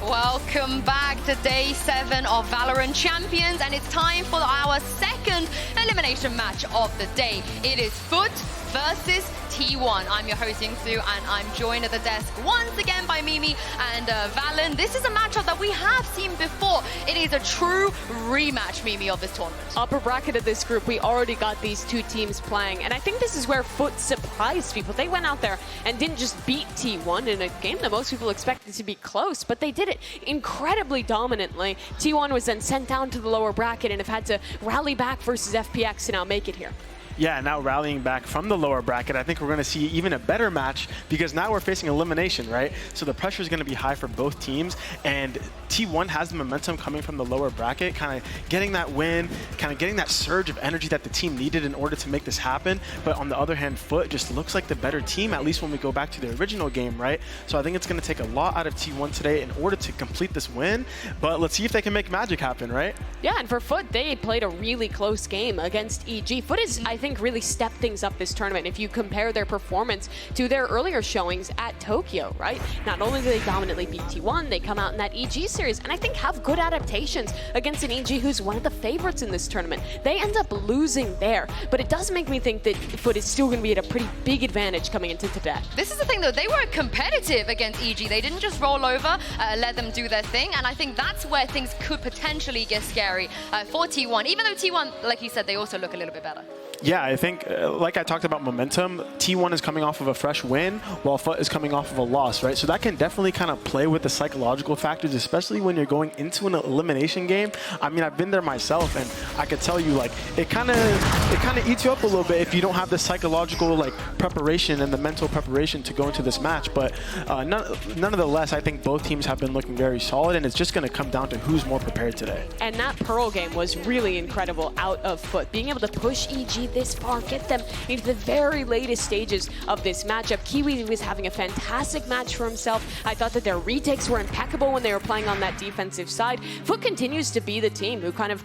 Welcome back to day 7 of VALORANT Champions, and it's time for our second elimination match of the day. It is FUT versus T1. I'm your host Yingsu, and I'm joined at the desk once again by Mimi and Valen. This is a matchup that we have seen before. It is a true rematch, Mimi, of this tournament. Upper bracket of this group, we already got these two teams playing, and I think this is where FUT surprised people. They went out there and didn't just beat T1 in a game that most people expected to be close, but they did it incredibly dominantly. T1 was then sent down to the lower bracket and have had to rally back versus FPX to now make it here. Yeah, now rallying back from the lower bracket, I think we're going to see even a better match because now we're facing elimination, right? So the pressure is going to be high for both teams, and T1 has the momentum coming from the lower bracket, kind of getting that win, kind of getting that surge of energy that the team needed in order to make this happen. But on the other hand, FUT just looks like the better team, at least when we go back to the original game, right? So I think it's going to take a lot out of T1 today in order to complete this win, but let's see if they can make magic happen, right? Yeah, and for FUT, they played a really close game against EG. FUT is, I think, really stepped things up this tournament if you compare their performance to their earlier showings at Tokyo, right? Not only do they dominantly beat T1, they come out in that EG series and I think have good adaptations against an EG who's one of the favorites in this tournament. They end up losing there, but it does make me think that FUT is still going to be at a pretty big advantage coming into today. This is the thing though, they were competitive against EG. They didn't just roll over, let them do their thing, and I think that's where things could potentially get scary for T1, even though T1, like you said, they also look a little bit better. Yeah, I think, like I talked about momentum, T1 is coming off of a fresh win, while FUT is coming off of a loss, right? So that can definitely kind of play with the psychological factors, especially when you're going into an elimination game. I mean, I've been there myself, and I could tell you, like, it kind of eats you up a little bit if you don't have the psychological, like, preparation and the mental preparation to go into this match. But nonetheless, I think both teams have been looking very solid, and it's just going to come down to who's more prepared today. And that Pearl game was really incredible out of FUT. Being able to push EG this far, get them into the very latest stages of this matchup. Kiwi was having a fantastic match for himself. I thought that their retakes were impeccable when they were playing on that defensive side. FUT continues to be the team who kind of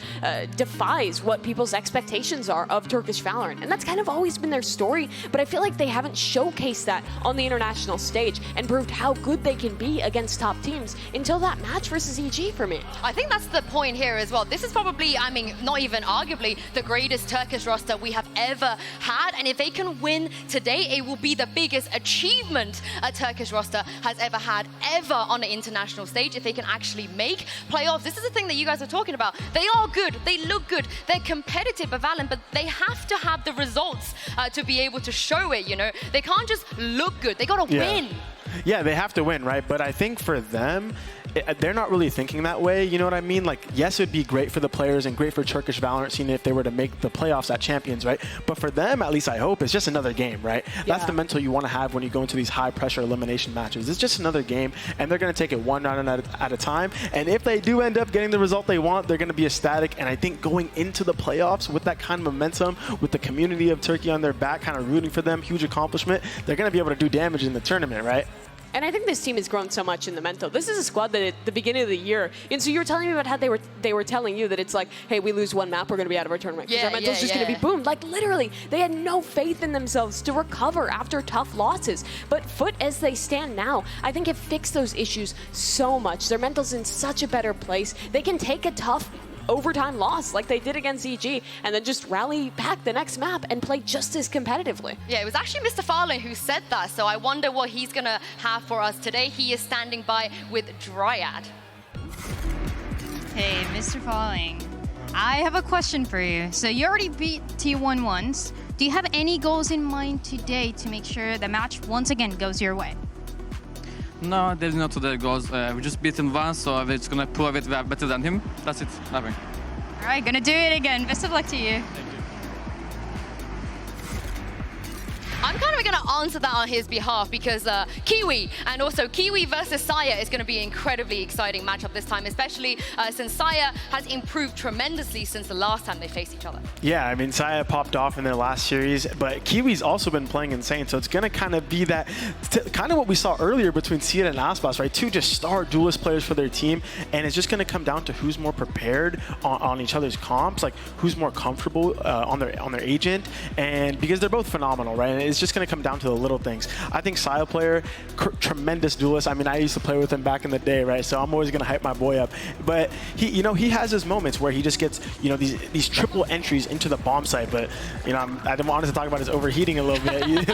defies what people's expectations are of Turkish Valorant. And that's kind of always been their story, but I feel like they haven't showcased that on the international stage and proved how good they can be against top teams until that match versus EG for me. I think that's the point here as well. This is probably, I mean, not even arguably the greatest Turkish roster we have ever had, and if they can win today, it will be the biggest achievement a Turkish roster has ever had on an international stage if they can actually make playoffs. This is the thing that you guys are talking about. They are good, they look good, they're competitive at Valorant, but they have to have the results to be able to show it, you know? They can't just look good, they gotta win. Yeah, they have to win, right? But I think for them, they're not really thinking that way, you know what I mean? Like, yes, it'd be great for the players and great for Turkish Valorant scene if they were to make the playoffs at Champions, right? But for them, at least I hope, it's just another game, right? Yeah. That's the mental you want to have when you go into these high-pressure elimination matches. It's just another game, and they're going to take it one round at a time. And if they do end up getting the result they want, they're going to be ecstatic. And I think going into the playoffs with that kind of momentum, with the community of Turkey on their back, kind of rooting for them, huge accomplishment, they're going to be able to do damage in the tournament, right? And I think this team has grown so much in the mental. This is a squad that at the beginning of the year, and so you were telling me about how they were telling you that it's like, hey, we lose one map, we're going to be out of our tournament. Because our mental's just going to be boomed. Like, literally, they had no faith in themselves to recover after tough losses. But FUT, as they stand now, I think have fixed those issues so much. Their mental's in such a better place. They can take a tough overtime loss like they did against EG and then just rally back the next map and play just as competitively. Yeah, it was actually Mr. Farley who said that, so I wonder what he's gonna have for us today. He is standing by with Dryad. Hey, Mr. Falling, I have a question for you. So you already beat T1 once. Do you have any goals in mind today to make sure the match once again goes your way? No, there's no other goals. We just beat him once, so we're just gonna prove it we are better than him. That's it. Nothing. All right, gonna do it again. Best of luck to you. I'm kind of going to answer that on his behalf because Kiwi and also Kiwi versus Saya is going to be an incredibly exciting matchup this time, especially since Saya has improved tremendously since the last time they faced each other. Yeah, I mean, Saya popped off in their last series, but Kiwi's also been playing insane, so it's going to kind of be that, kind of what we saw earlier between Sia and Aspas, right? Two just star duelist players for their team, and it's just going to come down to who's more prepared on each other's comps, like who's more comfortable on their agent, and because they're both phenomenal, right? And it's just going going to come down to the little things. I think Saya player, tremendous duelist. I mean, I used to play with him back in the day, right? So I'm always going to hype my boy up. But he, you know, he has his moments where he just gets, you know, these triple entries into the bomb site. But, you know, I didn't want to talk about his overheating a little bit.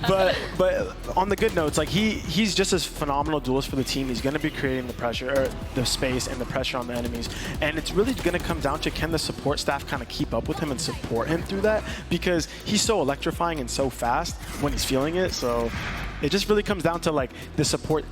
but on the good notes, like he's just as phenomenal duelist for the team. He's going to be creating the pressure, or the space and the pressure on the enemies. And it's really going to come down to, can the support staff kind of keep up with him and support him through that? Because he's so electrifying and so fast when he's feeling it. So it just really comes down to like the support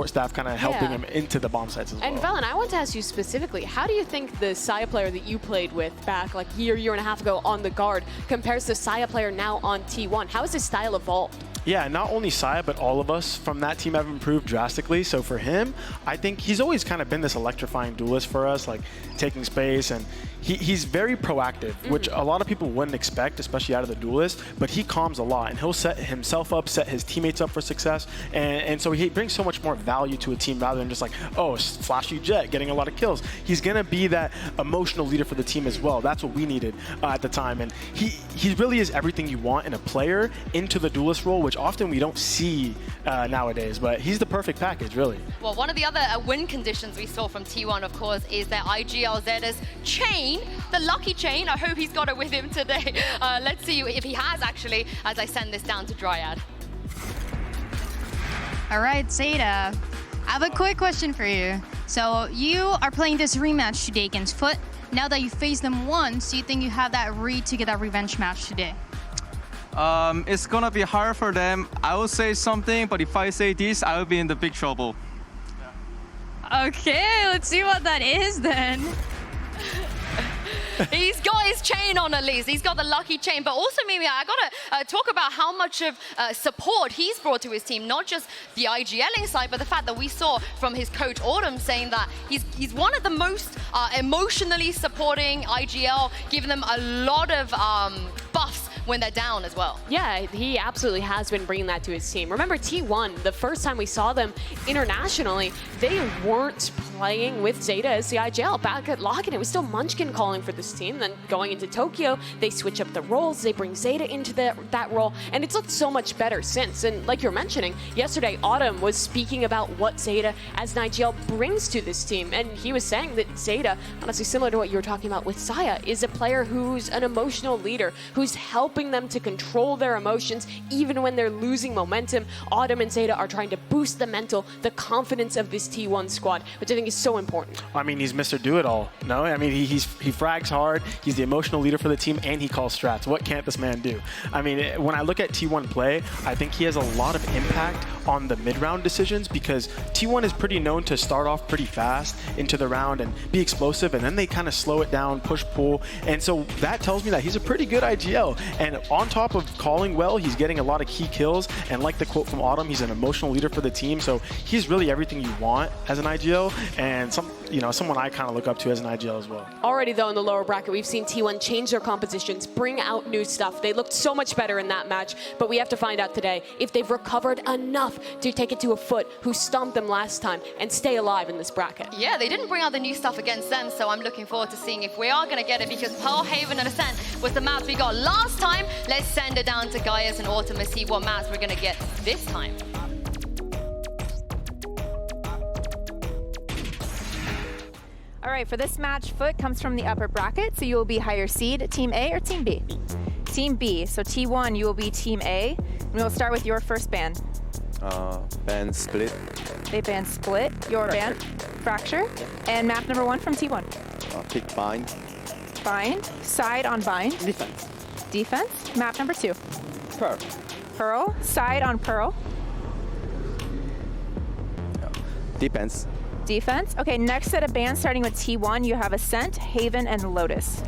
staff kind of helping him into the bomb sites as well. And Valen, I want to ask you specifically, how do you think the Saya player that you played with back like year and a half ago on the guard compares to Saya player now on T1? How has his style evolved? Yeah, not only Saya, but all of us from that team have improved drastically. So for him, I think he's always kind of been this electrifying duelist for us, like taking space, and he's very proactive, which a lot of people wouldn't expect, especially out of the duelist, but he calms a lot, and he'll set himself up, set his teammates up for success, and so he brings so much more value to a team rather than just like, oh, flashy jet, getting a lot of kills. He's going to be that emotional leader for the team as well. That's what we needed at the time, and he really is everything you want in a player into the duelist role, which often we don't see nowadays, but he's the perfect package, really. Well, one of the other win conditions we saw from T1, of course, is their IGL Zeta's chain, the lucky chain. I hope he's got it with him today. Let's see if he has, actually, as I send this down to Dryad. All right, Zeta, I have a quick question for you. So you are playing this rematch today against FUT. Now that you faced them once, do you think you have that read to get that revenge match today? It's gonna be hard for them. I will say something, but if I say this, I will be in the big trouble. Okay, let's see what that is then. He's got his chain on at least. He's got the lucky chain. But also, Mimi, I gotta talk about how much of support he's brought to his team. Not just the IGLing side, but the fact that we saw from his coach Autumn saying that he's one of the most emotionally supporting IGL, giving them a lot of buffs when they're down as well. Yeah, he absolutely has been bringing that to his team. Remember T1, the first time we saw them internationally, they weren't playing with Zeta as the IGL. Back at Lock-in, it was still Munchkin calling for this team. Then going into Tokyo, they switch up the roles, they bring Zeta into that role, and it's looked so much better since. And like you're mentioning, yesterday Autumn was speaking about what Zeta as an IGL brings to this team, and he was saying that Zeta, honestly similar to what you were talking about with Saya, is a player who's an emotional leader, who's helping them to control their emotions even when they're losing momentum. Autumn and Zeta are trying to boost the mental, the confidence of this T1 squad, which I think is so important. I mean, he's Mr. Do-It-All. No, I mean, he frags hard, he's the emotional leader for the team, and he calls strats. What can't this man do? I mean, when I look at T1 play, I think he has a lot of impact on the mid-round decisions, because T1 is pretty known to start off pretty fast into the round and be explosive, and then they kind of slow it down, push, pull, and so that tells me that he's a pretty good IGL. And on top of calling well, he's getting a lot of key kills, and like the quote from Autumn, he's an emotional leader for the team, so he's really everything you want as an IGL, and someone I kind of look up to as an IGL as well. Already though in the lower bracket, we've seen T1 change their compositions, bring out new stuff. They looked so much better in that match, but we have to find out today if they've recovered enough to take it to a FUT who stomped them last time and stay alive in this bracket. Yeah, they didn't bring out the new stuff against them, so I'm looking forward to seeing if we are going to get it, because Pearl Haven and Ascent was the maps we got last time. Let's send it down to Gaius and Autumn and see what maps we're going to get this time. All right, for this match, FUT comes from the upper bracket, so you will be higher seed, Team A or Team B? Team B, so T1, you will be Team A. And we'll start with your first ban. Ban Split. They ban Split, your ban, Fracture. And map number 1 from T1. Pick Bind. Bind, side on Bind. Defense. Defense, map number 2. Pearl. Pearl, side on Pearl. Defense. Defense. Okay, next set of bans starting with T1, you have Ascent, Haven, and Lotus.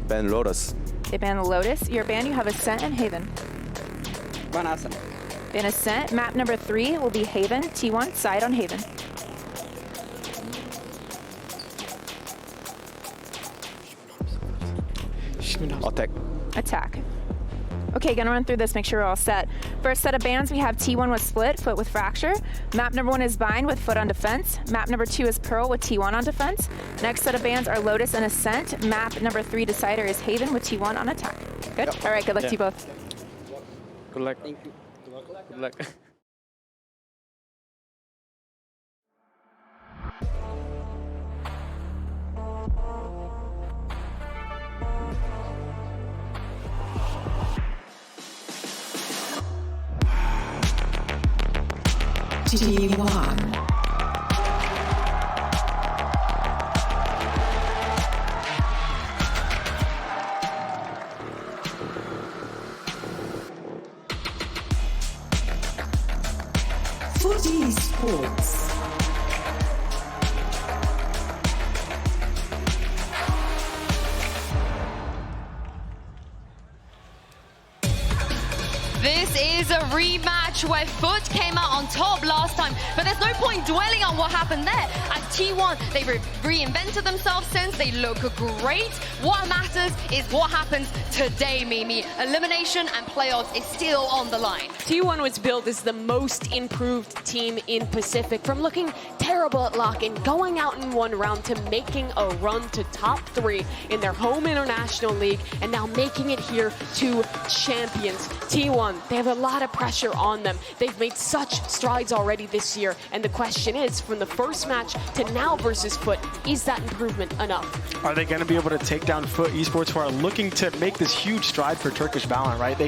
Ban Lotus. They ban Lotus. Your ban, you have Ascent and Haven. Ban Ascent. Ban Ascent. Map number 3 will be Haven. T1, side on Haven. Attack. Attack. Okay, gonna run through this, make sure we're all set. First set of bans, we have T1 with Split, FUT with Fracture. Map number 1 is Bind with FUT on defense. Map number 2 is Pearl with T1 on defense. Next set of bans are Lotus and Ascent. Map number 3 Decider is Haven with T1 on attack. Good? All right, good luck to you both. Good luck. Thank you. Good luck. T1. FUT Esports. This is a rematch where FUT came out on top last time, but there's no point dwelling on what happened there. At T1, they reinvented themselves since. They look great. What matters is what happens today, Mimi. Elimination and playoffs is still on the line. T1 was billed as the most improved team in Pacific, from looking terrible at lock and going out in one round to making a run to top 3 in their home international league, and now making it here to champions. T1, they have a lot of pressure on them. They've made such strides already this year, and the question is, from the first match to now versus FUT, is that improvement enough? Are they going to be able to take down FUT Esports, who are looking to make this huge stride for Turkish VALORANT, right?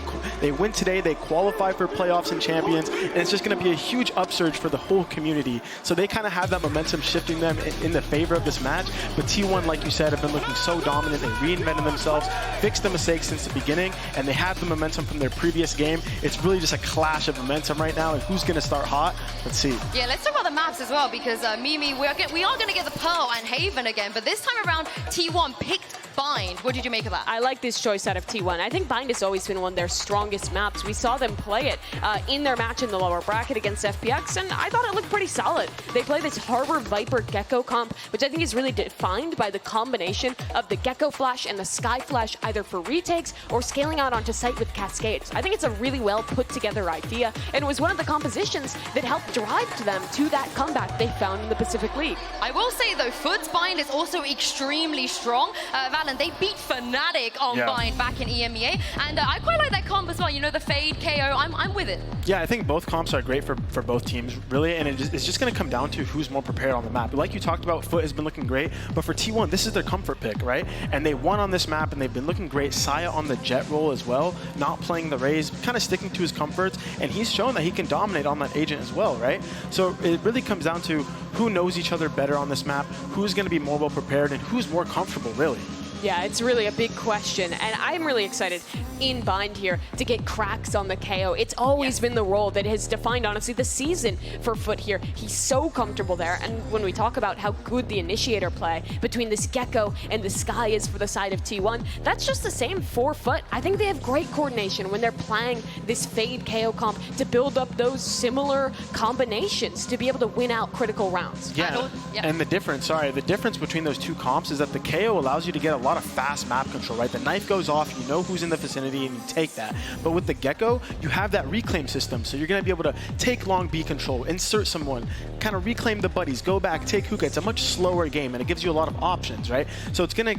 They win today, they qualify for playoffs and champions, and it's just going to be a huge upsurge for the whole community. So they kind of have that momentum shifting them in the favor of this match. But T1, like you said, have been looking so dominant. They reinvented themselves, fixed the mistakes since the beginning, and they have the momentum from their previous game. It's really just a clash of momentum right now, and who's going to start hot? Let's see. Yeah, let's talk about the maps as well, because Mimi, we are going to get the Pearl and Haven again, but this time around, T1 picked Bind. What did you make of that? I like this choice out of T1. I think Bind has always been one of their strongest maps. We saw them play it in their match in the lower bracket against FPX, and I thought it looked pretty solid. They play this Harbor Viper Gecko comp, which I think is really defined by the combination of the Gecko Flash and the Sky Flash, either for retakes or scaling out onto site with Cascades. I think it's a really well put together idea, and it was one of the compositions that helped drive them to that comeback they found in the Pacific League. I will say though, FUT's Bind is also extremely strong. Valen, they beat Fnatic on Bind back in EMEA, and I quite like that comp as well. You know, the Fade, KO, I'm with it. Yeah, I think both comps are great for both teams, really, and it's just going to come down to who's more prepared on the map. Like you talked about, FUT has been looking great, but for T1, this is their comfort pick, right? And they won on this map, and they've been looking great. Saya on the Jet role as well, not playing the Raze, kind of sticking to his comforts, and he's shown that he can dominate on that Agent as well, right? So it really comes down to who knows each other better on this map, who's going to be more well prepared, and who's more comfortable, really. Yeah, it's really a big question, and I'm really excited in Bind here to get cracks on the KO. It's always been the role that has defined, honestly, the season for FUT here. He's so comfortable there, and when we talk about how good the initiator play between this Gecko and the Sky is for the side of T1, that's just the same for FUT. I think they have great coordination when they're playing this Fade KO comp to build up those similar combinations to be able to win out critical rounds. Yeah, and the difference between those two comps is that the KO allows you to get a lot of fast map control, right? The knife goes off, you know who's in the vicinity, and you take that. But with the Gecko, you have that reclaim system, so you're going to be able to take long B control, insert someone, kind of reclaim the buddies, go back, take hookah. It's a much slower game, and it gives you a lot of options, right? So it's gonna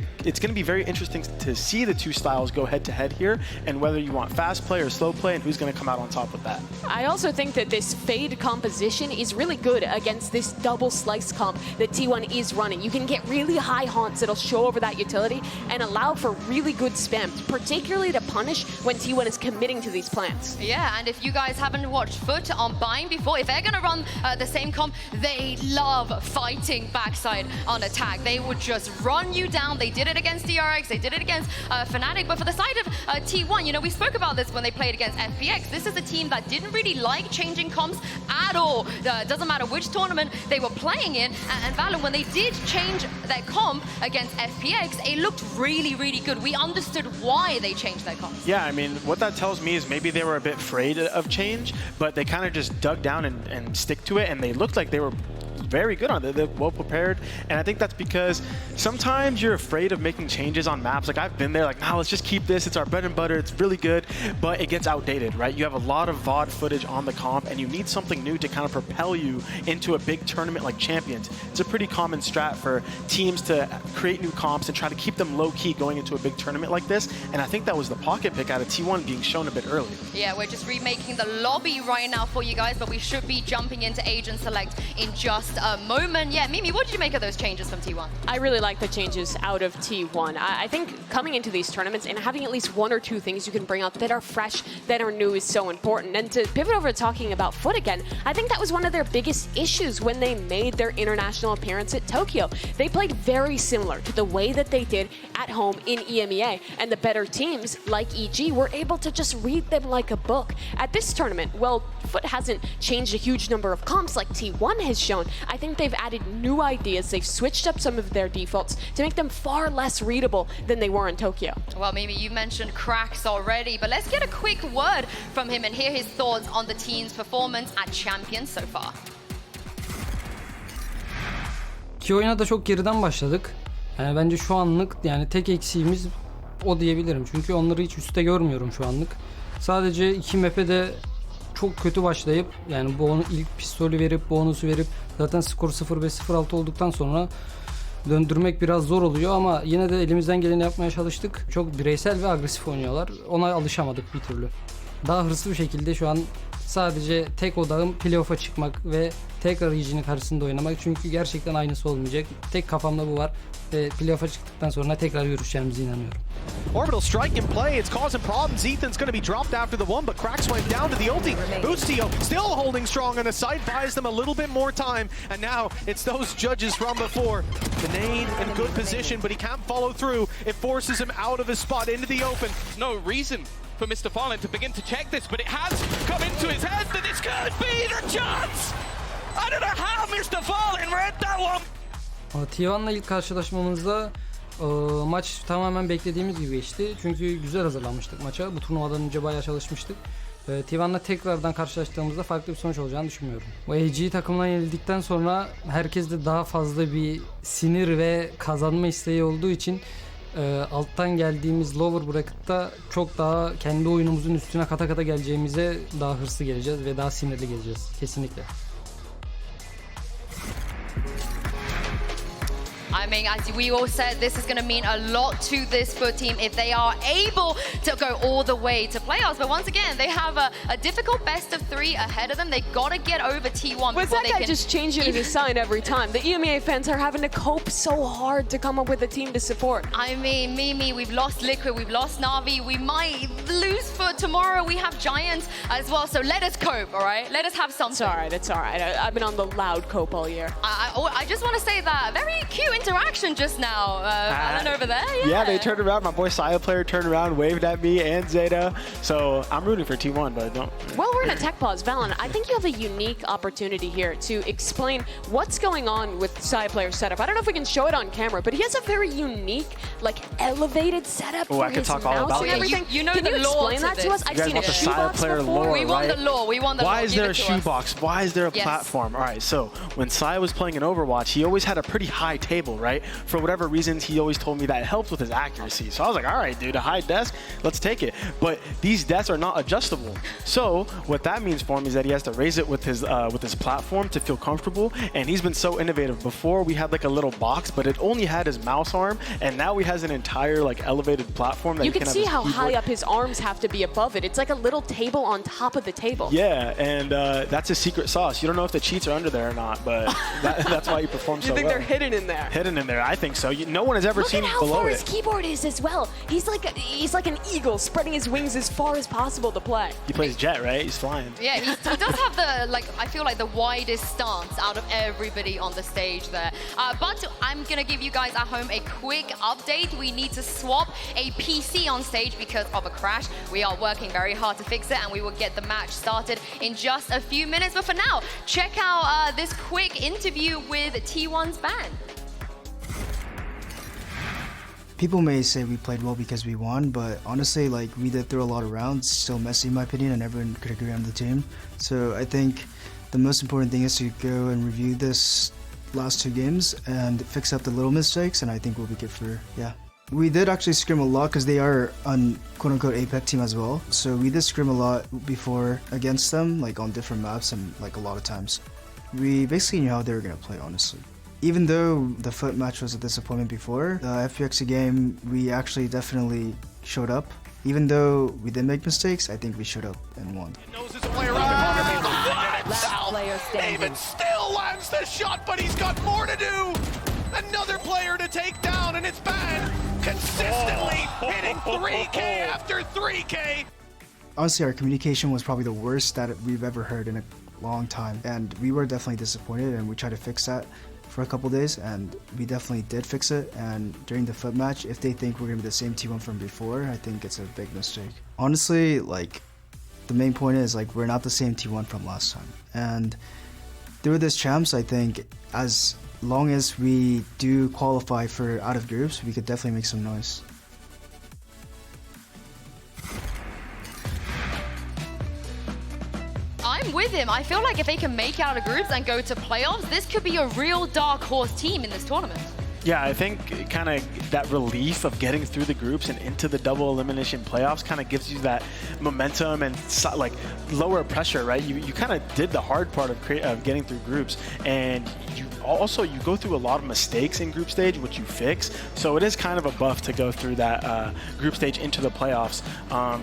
be very interesting to see the two styles go head to head here, and whether you want fast play or slow play, and who's going to come out on top with that. I also think that this Fade composition is really good against this double slice comp that T1 is running. You can get really high haunts that'll show over that utility and allow for really good spam, particularly to punish when T1 is committing to these plants. Yeah, and if you guys haven't watched FUT on Bind before, if they're going to run the same comp, they love fighting backside on attack. They would just run you down. They did it against DRX, they did it against Fnatic, but for the side of T1, you know, we spoke about this when they played against FPX. This is a team that didn't really like changing comps at all. Doesn't matter which tournament they were playing in, and Valorant, when they did change their comp against FPX, it looked really, really good. We understood why they changed their comps. Yeah, I mean, what that tells me is maybe they were a bit afraid of change, but they kind of just dug down and stick to it, and they looked like they were very good on it. They're well prepared, and I think that's because sometimes you're afraid of making changes on maps. Like I've been there, like, nah, let's just keep this. It's our bread and butter. It's really good, but it gets outdated, right? You have a lot of VOD footage on the comp, and you need something new to kind of propel you into a big tournament like Champions. It's a pretty common strat for teams to create new comps and try to keep them low-key going into a big tournament like this, and I think that was the pocket pick out of T1 being shown a bit early. Yeah, we're just remaking the lobby right now for you guys, but we should be jumping into Agent Select in just a moment. Yeah, Mimi, what did you make of those changes from T1? I really like the changes out of T1. I think coming into these tournaments and having at least one or two things you can bring out that are fresh, that are new is so important. And to pivot over to talking about FUT again, I think that was one of their biggest issues when they made their international appearance at Tokyo. They played very similar to the way that they did at home in EMEA, and the better teams like EG were able to just read them like a book. At this tournament, well, FUT hasn't changed a huge number of comps like T1 has shown. I think they've added new ideas. They've switched up some of their defaults to make them far less readable than they were in Tokyo. Well, Mimi, you mentioned cracks already, but let's get a quick word from him and hear his thoughts on the team's performance at Champions so far. İki oyuna da çok geriden başladık. Yani bence şu anlık yani tek eksiğimiz o diyebilirim. Çünkü onları hiç üstte görmüyorum şu anlık. Sadece iki map'e de çok kötü başlayıp yani bu ilk pistolü verip bonusu verip zaten skor 0-5-0-6 olduktan sonra döndürmek biraz zor oluyor ama yine de elimizden geleni yapmaya çalıştık. Çok bireysel ve agresif oynuyorlar. Ona alışamadık bir türlü. Daha hırslı bir şekilde şu an sadece tek odağım playoff'a çıkmak ve tekrar EG'nin karşısında oynamak. Çünkü gerçekten aynısı olmayacak. Tek kafamda bu var. Ve playoff'a çıktıktan sonra tekrar görüşeceğimize inanıyorum. Orbital strike in play, it's causing problems. Ethan's going to be dropped after the one, but Cracks went down to the ulti. Boostio still holding strong on the side, buys them a little bit more time, and now it's those judges from before. The nade in good position, but he can't follow through. It forces him out of his spot into the open. No reason for Mr. Fallen to begin to check this, but it has come into his head that this could be the chance! I don't know how Mr. Fallen read that one! T1'la ilk karşılaşmamızda maç tamamen beklediğimiz gibi geçti. Çünkü güzel hazırlanmıştık maça. Bu turnuvadan önce bayağı çalışmıştık. T1'la tekrardan karşılaştığımızda farklı bir sonuç olacağını düşünmüyorum. Bu AG takımdan yenildikten sonra herkeste daha fazla bir sinir ve kazanma isteği olduğu için alttan geldiğimiz lower bracket'ta çok daha kendi oyunumuzun üstüne kata kata geleceğimize daha hırslı geleceğiz ve daha sinirli geleceğiz. Kesinlikle. I mean, as we all said, this is going to mean a lot to this FUT team if they are able to go all the way to playoffs. But once again, they have a difficult best of three ahead of them. They've got to get over T1 Was before that guy just changing his sign every time? The EMEA fans are having to cope so hard to come up with a team to support. I mean, Mimi, we've lost Liquid, we've lost Na'Vi, we might lose FUT tomorrow. We have Giants as well, so let us cope, all right? Let us have something. It's all right, it's all right. I've been on the loud cope all year. I just want to say that very cute interaction just now. Alan over there, yeah, they turned around. My boy Saya player turned around, waved at me and Zeta. So I'm rooting for T1, but don't. Well, we're in a tech pause. Valen, I think you have a unique opportunity here to explain what's going on with Saya player's setup. I don't know if we can show it on camera, but he has a very unique, like, elevated setup for I could his talk all mouse about and that. everything. You know can the you lore explain to that this. to us? I've You guys seen want a the Saya shoebox player before. lore, We want right? the lore, we want the lore. Why is Give there it a to us. shoebox? Why is there a Yes. platform? All right, so when Sai was playing in Overwatch, he always had a pretty high table, right? For whatever reasons, he always told me that it helped with his accuracy. So I was like, all right, dude, a high desk, let's take it. But these desks are not adjustable. So what that means for him is that he has to raise it with his platform to feel comfortable. And he's been so innovative. Before we had like a little box, but it only had his mouse arm, and now he has an entire like elevated platform that You he can have see his how keyboard. high up his arms have to be above it. It's like a little table on top of the table. Yeah, and that's his secret sauce. You don't know if the cheats are under there or not, but that's why he performs so You think well. they're hidden in there? Hidden in there, I think so. No one has ever Look seen at how below far it. his keyboard is as well. He's like an eagle spreading his wings as far as possible to play. He plays jet, right? He's flying. Yeah, he does have the, like, I feel like the widest stance out of everybody on the stage there. But I'm going to give you guys at home a quick update. We need to swap a PC on stage because of a crash. We are working very hard to fix it, and we will get the match started in just a few minutes. But for now, check out this quick interview with T1's band. People may say we played well because we won, but honestly, like, we did throw a lot of rounds, still messy in my opinion, and everyone could agree on the team. So I think the most important thing is to go and review this last 2 games and fix up the little mistakes, and I think we'll be good for, yeah. We did actually scrim a lot because they are an quote-unquote APEC team as well. So we did scrim a lot before against them, like on different maps and like a lot of times. We basically knew how they were going to play, honestly. Even though the FUT match was a disappointment before, the FPX game, we actually definitely showed up. Even though we did make mistakes, I think we showed up and won. David still lands the shot, but he's got more to do. Another player to take down, and it's bad. Consistently hitting 3K after 3K. Honestly, our communication was probably the worst that we've ever heard in a long time. And we were definitely disappointed, and we tried to fix that for a couple days, and we definitely did fix it. And during the FUT match, if they think we're going to be the same T1 from before, I think it's a big mistake. Honestly, like, the main point is, like, we're not the same T1 from last time. And through this champs, I think as long as we do qualify for out of groups, we could definitely make some noise. I'm with him. I feel like if they can make out of groups and go to playoffs, this could be a real dark horse team in this tournament. Yeah, I think kind of that relief of getting through the groups and into the double elimination playoffs kind of gives you that momentum and like lower pressure, right? You kind of did the hard part of getting through groups, and you go through a lot of mistakes in group stage, which you fix. So it is kind of a buff to go through that group stage into the playoffs,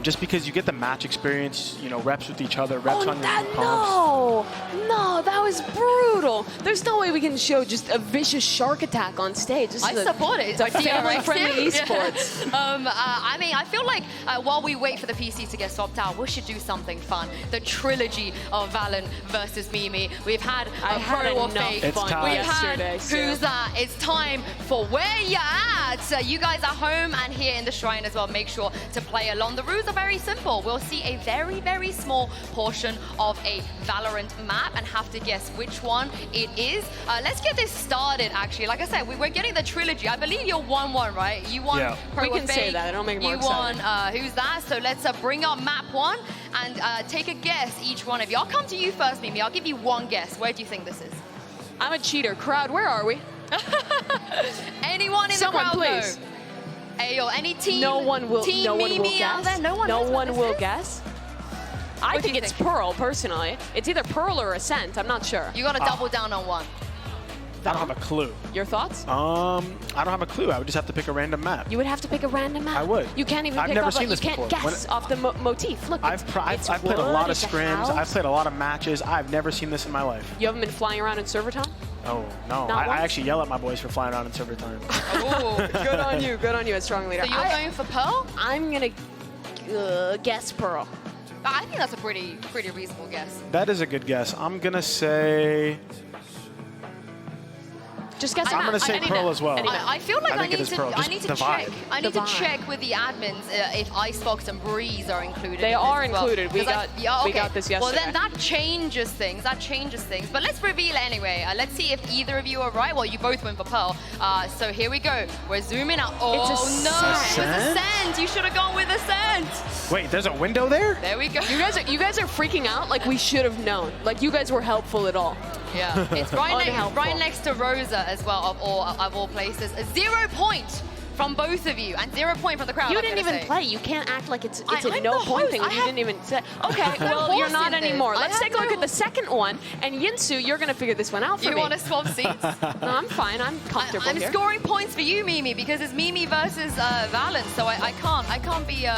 just because you get the match experience, you know, reps with each other, reps on your comps. No, that was brutal. There's no way we can show just a vicious shark attack on stage. I support it. It's a family-friendly esports. I mean, I feel like while we wait for the PC to get swapped out, we should do something fun. The trilogy of Valen versus Mimi. We've had a pro or fake. We've had who's that. It's time for where you at. You guys are home and here in the Shrine as well. Make sure to play along. The rules are very simple. We'll see a very, very small portion of a Valorant map and have to guess which one it is. Let's get this started, actually. Like I said, we're getting the trilogy. I believe you're 1-1, right? You won pro we or can fake. say that. It'll make more You won who's that? So let's bring up map 1 and take a guess, each one of you. I'll come to you first, Mimi. I'll give you one guess. Where do you think this is? I'm a cheater. Crowd, where are we? Anyone in Someone, the crowd? please. Ayo, any team? No one will. Team no one will Mimi out guess. there? No one. No knows what one this will is? guess. I think it's Pearl, personally. It's either Pearl or Ascent. I'm not sure. You got to double down on one. I don't have a clue. Your thoughts? I don't have a clue. I would just have to pick a random map. You would have to pick a random map. I would. You can't even I've pick never off. seen this you can't before. guess off the motif. Look, I've played a lot of scrims. I've played a lot of matches. I've never seen this in my life. You haven't been flying around in server time? Oh, no. I actually yell at my boys for flying around in server time. Oh, good on you. Good on you, a strong leader. So you're going for Pearl? I'm going to guess Pearl. I think that's a pretty reasonable guess. That is a good guess. I'm going to say... Just guess I'm going to say Pearl as well. I feel like I need to check. I need to vibe. check with the admins if Icebox and Breeze are included. They are included. We got this yesterday. Well, then that changes things. But let's reveal it anyway. Let's see if either of you are right. Well, you both went for Pearl. So here we go. We're zooming out. Oh no! It was Ascent. You should have gone with Ascent. Wait, there's a window there? There we go. You guys are freaking out like we should have known. Like you guys were helpful at all. Yeah, it's right next to Rosa as well, of all places. 0 point from both of you, and 0 point from the crowd. You didn't even play. You can't act like it's a no-point thing. You didn't even say. Okay, well, you're not anymore. Let's take a look at the second one. And Yinsu, you're going to figure this one out for me. You want to swap seats? No, I'm fine. I'm comfortable I'm here. scoring points for you, Mimi, because it's Mimi versus Valen, so I can't be...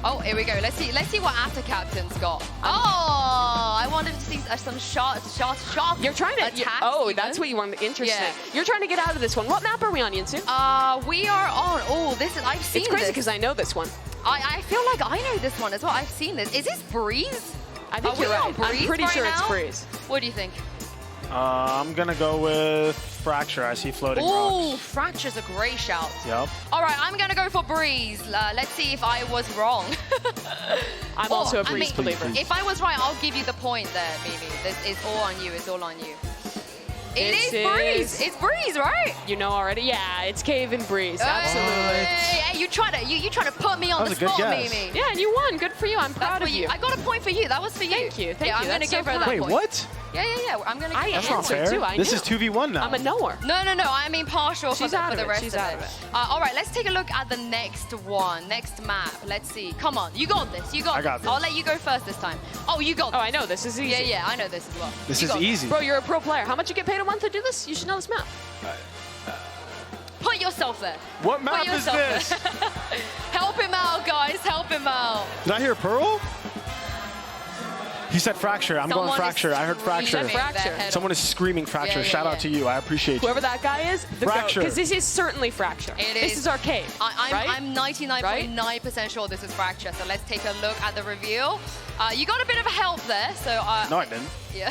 Oh, here we go. Let's see what After Captain's got. Oh, I wanted to see some sharp. You're trying to. That's what you want. Interesting. Yeah. You're trying to get out of this one. What map are we on, Yinsu? We are on. Oh, this is. I've seen this. It's crazy because I know this one. I feel like I know this one as well. I've seen this. Is this Breeze? I think you're right. I'm pretty sure it's Breeze. What do you think? I'm going to go with Fracture. I see floating rocks. Ooh, Fracture's a great shout. Yep. All right, I'm going to go for Breeze. Let's see if I was wrong. I'm also a Breeze believer. If I was right, I'll give you the point there, Mimi. It's all on you. It's all on you. It is Breeze. It's Breeze, right? You know already. Yeah, it's Cave and Breeze. Absolutely. Hey, you try to put me on the spot, Mimi. Yeah, and you won. Good for you. I'm proud of you. I got a point for you. That was for you. Thank you. I'm going to give her that point. Wait, what? Yeah. I'm gonna. I That's am not fair. too. I This knew. is 2v1 now. I'm a knower. No. I mean partial for She's the, out for of the it. rest She's of out it. of it. All right, let's take a look at the next one, next map. Let's see. Come on, you got this. You got. I got this. this. I'll let you go first this time. Oh, you got. Oh, this. I know. This is easy. Yeah, I know this as well. This You is got easy. Bro, you're a pro player. How much you get paid a month to do this? You should know this map. Put yourself there. What Put map is yourself this? there. Help him out, guys. Help him out. Did I hear Pearl? He said fracture. I'm Someone going is fracture. I heard fracture. screaming their Fracture. head Someone is screaming fracture. Yeah, Shout out to you. I appreciate you. Whoever that guy is, the Fracture. Because this is certainly fracture. It This is. is arcade. right? I'm 99.9% sure this is fracture. So let's take a look at the reveal. You got a bit of a help there. So No, I didn't. yeah.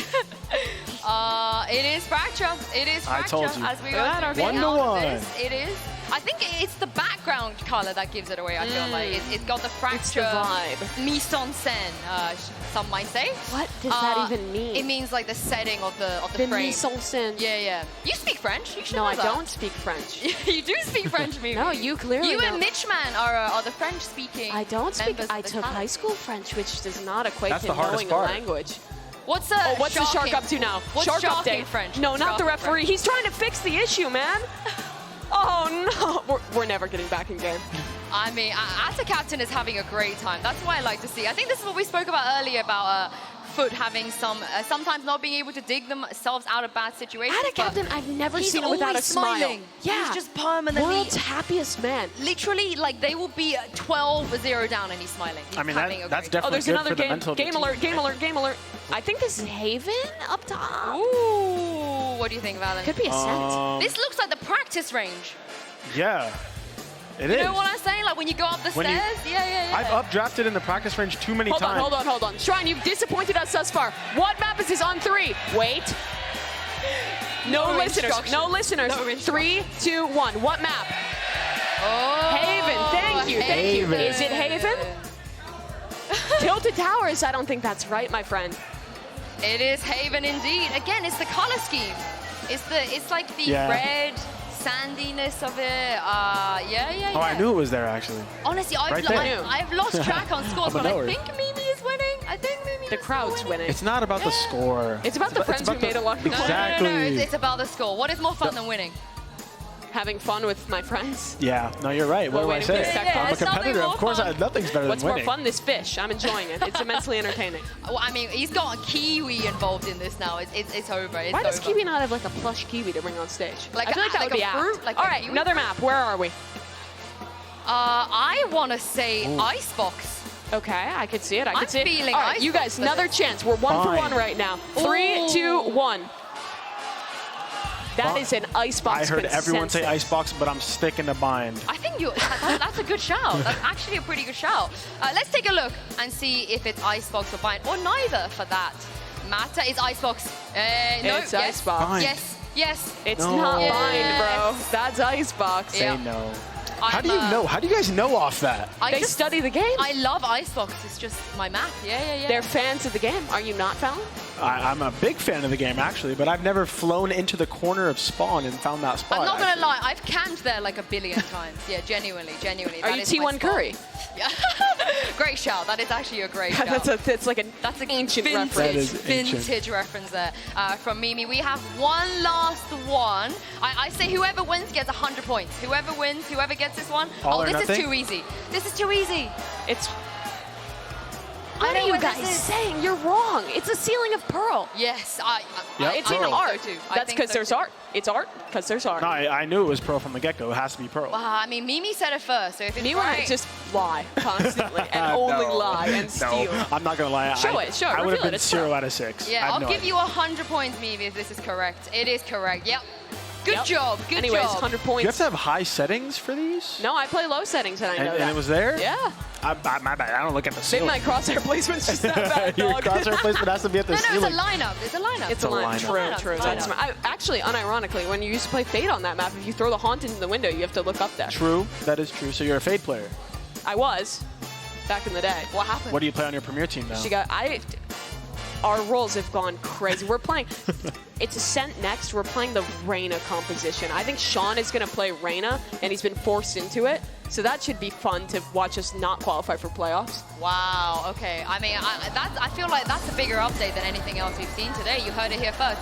It is fracture. It is I fracture. told you. As we Look at go that, through arcade. all of 1-1. this, it is. I think it's the background color that gives it away. I feel like it's got the fracture vibe. mise en scène. Some might say. What does that even mean? It means like the setting of the The frame. mise en scène. Yeah. You speak French. You should No, know I that. don't speak French. You do speak French, Mimi. No, you clearly You and don't. Mitchman are the French-speaking. I don't speak. members of I the took talent. high school French, which does not equate That's to the hardest knowing part. a language. What's the What's the shark up to now? What's Shark shark update. in French? No, not Shark the in referee. French. He's trying to fix the issue, man. Oh no, we're never getting back in game. I mean, as a captain is having a great time. That's what I like to see. I think this is what we spoke about earlier about FUT having sometimes not being able to dig themselves out of bad situations. At a captain, I've never he's seen it without a always smile. smiling. Yeah, He's just permanently. World's happiest man. Literally, like they will be 12-0 down and he's smiling. He's I mean, having a that's great Oh, definitely there's good another for the game. mental of the Game team. alert! Game alert! Game alert! I think this is Haven up top. Ooh, what do you think, Valen? Could be a scent. This looks like the practice range. Yeah, it is. You know what I'm saying? Like when you go up the When you- stairs? Yeah. I've updrafted in the practice range too many Hold times. on, hold on. Shrine, you've disappointed us thus far. What map is this on 3? Wait. No listeners. No listeners. No 3, 2, 1. What map? Oh, Haven. Thank you. Thank you. Haven. Is it Haven? Tilted Towers. I don't think that's right, my friend. It is Haven indeed. Again, it's the color scheme. It's like the Yeah. red sandiness of it. Yeah. Oh, I knew it was there actually. Honestly, Right there. I've lost track on scores, I'm a but I knower. think Mimi is winning. I think Mimi The is crowd's winning. It's not about the score. It's about the friends who made a lot of No, money. Exactly. It's about the score. What is more fun than winning? Having fun with my friends. Yeah, no, you're right. What do I waiting say? for the I'm a it's nothing competitor. more Of course, fun. nothing's better What's than more winning. fun? This fish. I'm enjoying it. It's immensely entertaining. Well, I mean, he's got a kiwi involved in this now. It's over. It's Why does over. Kiwi not have like a plush kiwi to bring on stage? Like I feel a- like that like would a be fruit? apt. Like All a right, kiwi? another map. Where are we? I want to say Icebox. Okay, I could see it. I could I'm see it. feeling All right, you Icebox guys, another chance. We're 1 for Fine. 1 right now. 3, 2, 1. That is an Icebox. I heard everyone say consensus. Icebox, but I'm sticking to Bind. I think that's a good shout. That's actually a pretty good shout. Let's take a look and see if it's Icebox or Bind, or neither for that matter. It's Icebox. No, It's yes, Icebox. Bind. Yes. It's No. not Yes. Bind, bro. That's Icebox. Say Yeah. no. How do you I'm, know? How do you guys know off that? They study the game. I love Icebox. It's just my map. Yeah. They're fans of the game. Are you not, Fallon? I'm a big fan of the game, actually, but I've never flown into the corner of Spawn and found that spot. I'm not gonna actually. lie. I've camped there like a billion times. Yeah, genuinely. Are That you is my T1 spot. Curry? Yeah. Great shout. That is actually a great shout. That's like an ancient reference. That is ancient. Vintage reference there from Mimi. We have one last one. I say whoever wins gets 100 points. Whoever wins, whoever gets this one. All or this nothing? is too easy. This is too easy. It's. I What know are you what this guys is. saying? You're wrong. It's a ceiling of pearl. Yes, Yep, It's I in Pearl. think art. so too. I That's think because so there's too. art. It's art because there's art. No, I knew it was Pearl from the get-go. It has to be Pearl. Well, I mean, Mimi said it first, so if it's Me right, when I just lie constantly and only No. lie and steal. No, I'm not gonna lie. Show I it, show it, I would reveal have it, been it's 0 Pearl. out of 6. yeah, I have I'll no give idea. you 100 points, Mimi, if this is correct. It is correct. Yep. Good Yep. job. Good Anyways, job. 100 Do you have points. to have high settings for these? No, I play low settings and I know And that. it was there? Yeah. My bad. I don't look at the Maybe ceiling. my crosshair placement's just that bad, Your dog. crosshair placement has to be at the No, it's a ceiling. lineup. It's a lineup. It's a line. lineup. True, Lineup, true. lineup. That's smart. Actually, unironically, when you used to play Fade on that map, if you throw the Haunt into the window, you have to look up there. True. That is true. So you're a Fade player. I was, back in the day. What happened? What do you play on your Premier team now? Our roles have gone crazy. We're playing, it's Ascent next. We're playing the Reyna composition. I think Sean is going to play Reyna, and he's been forced into it. So that should be fun to watch us not qualify for playoffs. Wow, okay. I mean, I feel like that's a bigger update than anything else we've seen today. You heard it here first.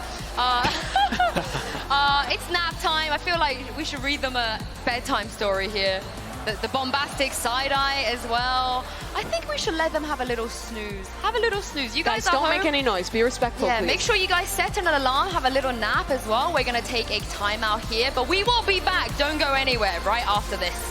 It's nap time. I feel like we should read them a bedtime story here. The bombastic side-eye as well. I think we should let them have a little snooze. Have a little snooze. You guys don't make any noise. Be respectful, yeah, please. make sure you guys set an alarm, have a little nap as well. We're going to take a timeout here, but we will be back. Don't go anywhere right after this.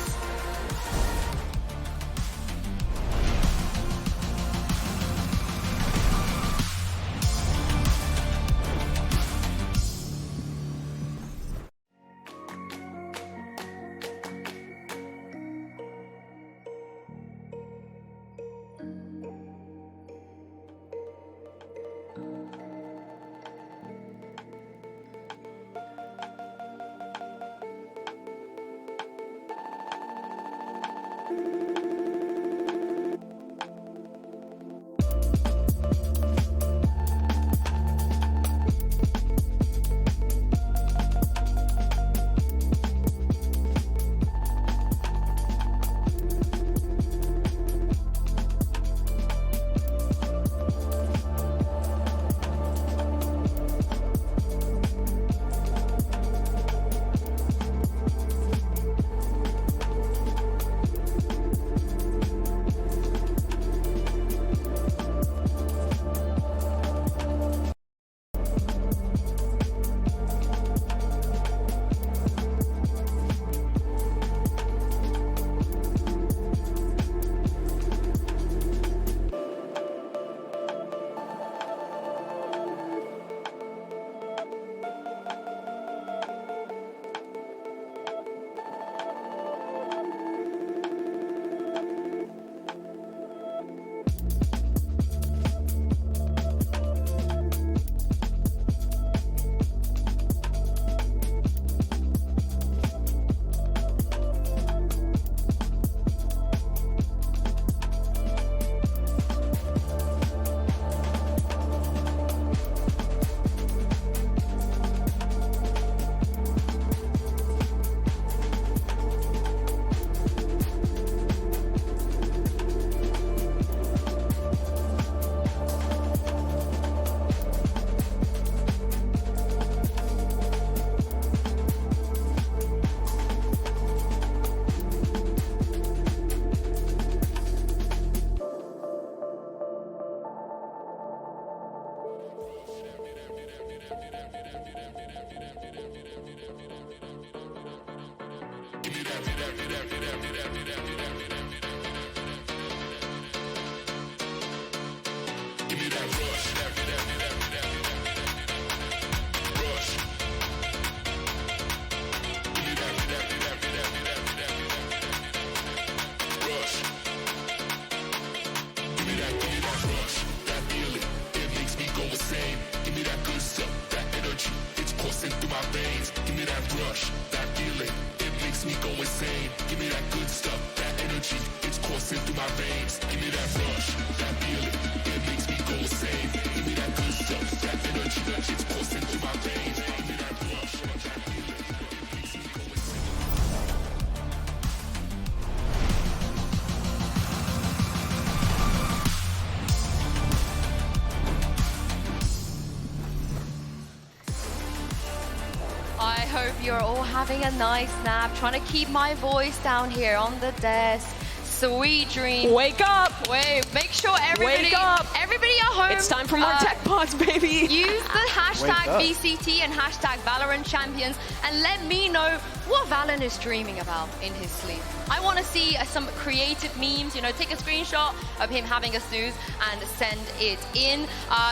I hope you're all having a nice nap, trying to keep my voice down here on the desk. Sweet dreams. Wake up! Wait, make sure everybody, Wake up! Everybody at home. It's time for more tech pods, baby. Use the hashtag VCT and hashtag VALORANT Champions and let me know what Valen is dreaming about in his sleep. I want to see some creative memes, you know, take a screenshot of him having a snooze and send it in.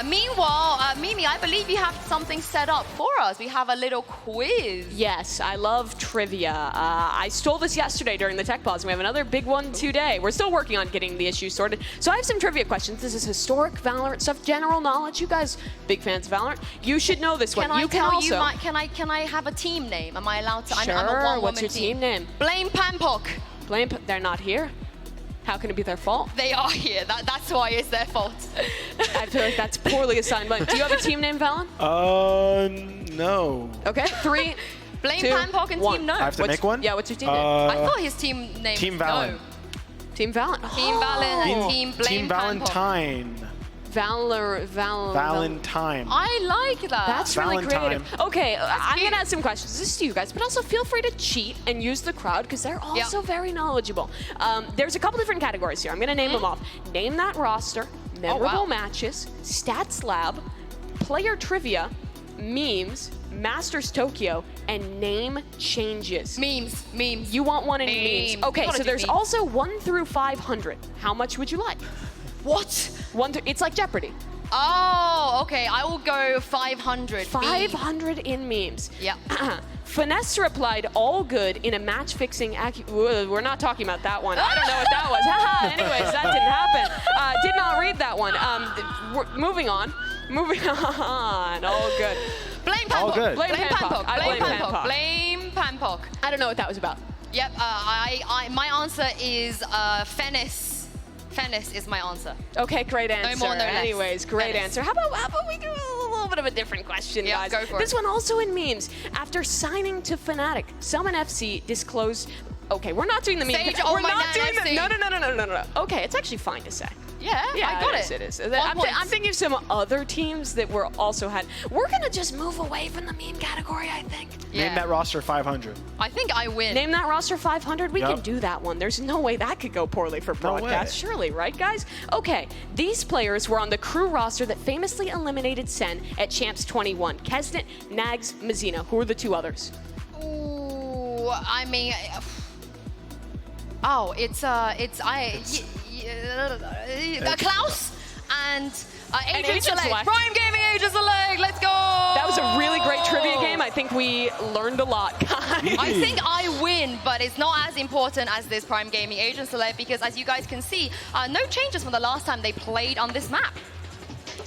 Meanwhile, Mimi, I believe you have something set up for us. We have a little quiz. Yes, I love trivia. I stole this yesterday during the tech pods, and we have another big one today. We're still working on getting the issue sorted. So I have some trivia questions. This is historic Valorant stuff, general knowledge. You guys, big fans of Valorant. You should know this one. Can I have a team name? Am I allowed to? Sure. I'm a one-woman What's your team name? Blame Pampok. They're not here. How can it be their fault? They are here. That's why it's their fault. I feel like that's poorly assigned blame. Do you have a team name, Valen? No. Okay, 3, Blame 2, Panpok and 1. Team No. I have to make one? Yeah, what's your team name? I thought his team name Team was Valen. No. Team Valen. Team Valen and Team Blame Team Panpok. Valentine. Valentine. I like that. That's really Valentine. creative. Okay, I'm cute. gonna ask some questions. This is to you guys, but also feel free to cheat and use the crowd because they're also very knowledgeable. There's a couple different categories here. I'm gonna name them off. Name that roster, memorable matches, stats lab, player trivia, memes, Masters Tokyo, and name changes. Memes. You want one in memes. Okay, Gotta so do there's memes. also 1 through 500. How much would you like? What? It's like Jeopardy. Oh, okay. I will go 500. 500 in memes. Yeah. Finesse replied, all good in a match-fixing we're not talking about that one. I don't know what that was. Haha, anyways, that didn't happen. Did not read that one. Moving on. All good. Blame Panpok. All good. Blame Panpok. I blame Panpok. Blame Panpok. I don't know what that was about. Yep. My answer is Fennis. Fennis is my answer. Okay, great answer. No more, no less. Anyways, great Fennis. answer. How about we do a little bit of a different question, Yeah, guys? go for This it. one also in memes. After signing to Fnatic, Summon FC disclosed. Okay, we're not doing the meme. Sage, we're oh my not God, doing FC. the. No. Okay, it's actually fine to say. Yeah, I got it. It is. 1 I'm point. thinking of some other teams that were also had. We're gonna just move away from the meme category, I think. Name that roster 500. I think I win. Name that roster 500. We Yep. can do that one. There's no way that could go poorly for broadcast, surely, right, guys? Okay, these players were on the crew roster that famously eliminated Sen at Champs 21. Kesnet, Nags, Mazina. Who are the 2 others? Ooh, I mean, Klaus and Agent Select. Prime Gaming Agent Select. Let's go. That was a really great trivia game. I think we learned a lot, guys. I think I win, but it's not as important as this Prime Gaming Agent Select because, as you guys can see, no changes from the last time they played on this map.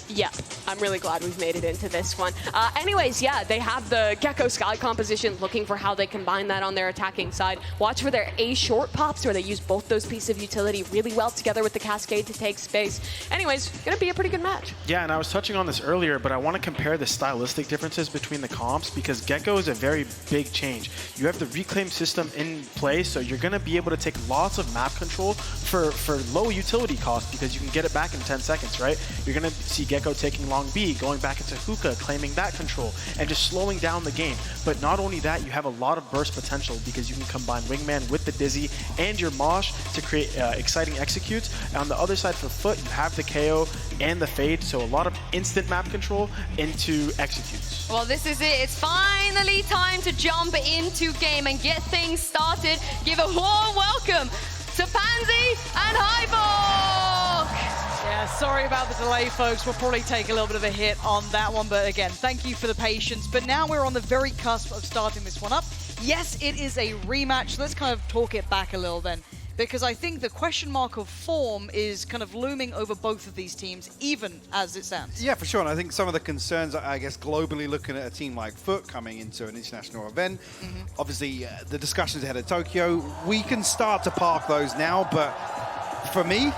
Yeah, I'm really glad we've made it into this one. Anyways, yeah, they have the Gecko Sky composition, looking for how they combine that on their attacking side. Watch for their A short pops, where they use both those pieces of utility really well together with the Cascade to take space. Anyways, gonna be a pretty good match. Yeah, and I was touching on this earlier, but I want to compare the stylistic differences between the comps because Gecko is a very big change. You have the reclaim system in place, so you're going to be able to take lots of map control for low utility cost because you can get it back in 10 seconds, right? You're going to see Gecko taking long B, going back into hookah, claiming that control, and just slowing down the game. But not only that, you have a lot of burst potential because you can combine Wingman with the Dizzy and your Mosh to create exciting executes. And on the other side for Foot, you have the KO and the Fade, so a lot of instant map control into executes. Well, this is it. It's finally time to jump into game and get things started. Give a warm welcome to Pansy and Hyborg. Yeah, sorry about the delay, folks. We'll probably take a little bit of a hit on that one, but again, thank you for the patience. But now we're on the very cusp of starting this one up. Yes, it is a rematch. Let's kind of talk it back a little then, because I think the question mark of form is kind of looming over both of these teams, even as it stands. Yeah, for sure. And I think some of the concerns, I guess, globally looking at a team like FUT coming into an international event, obviously the discussions ahead of Tokyo, we can start to park those now, but for me,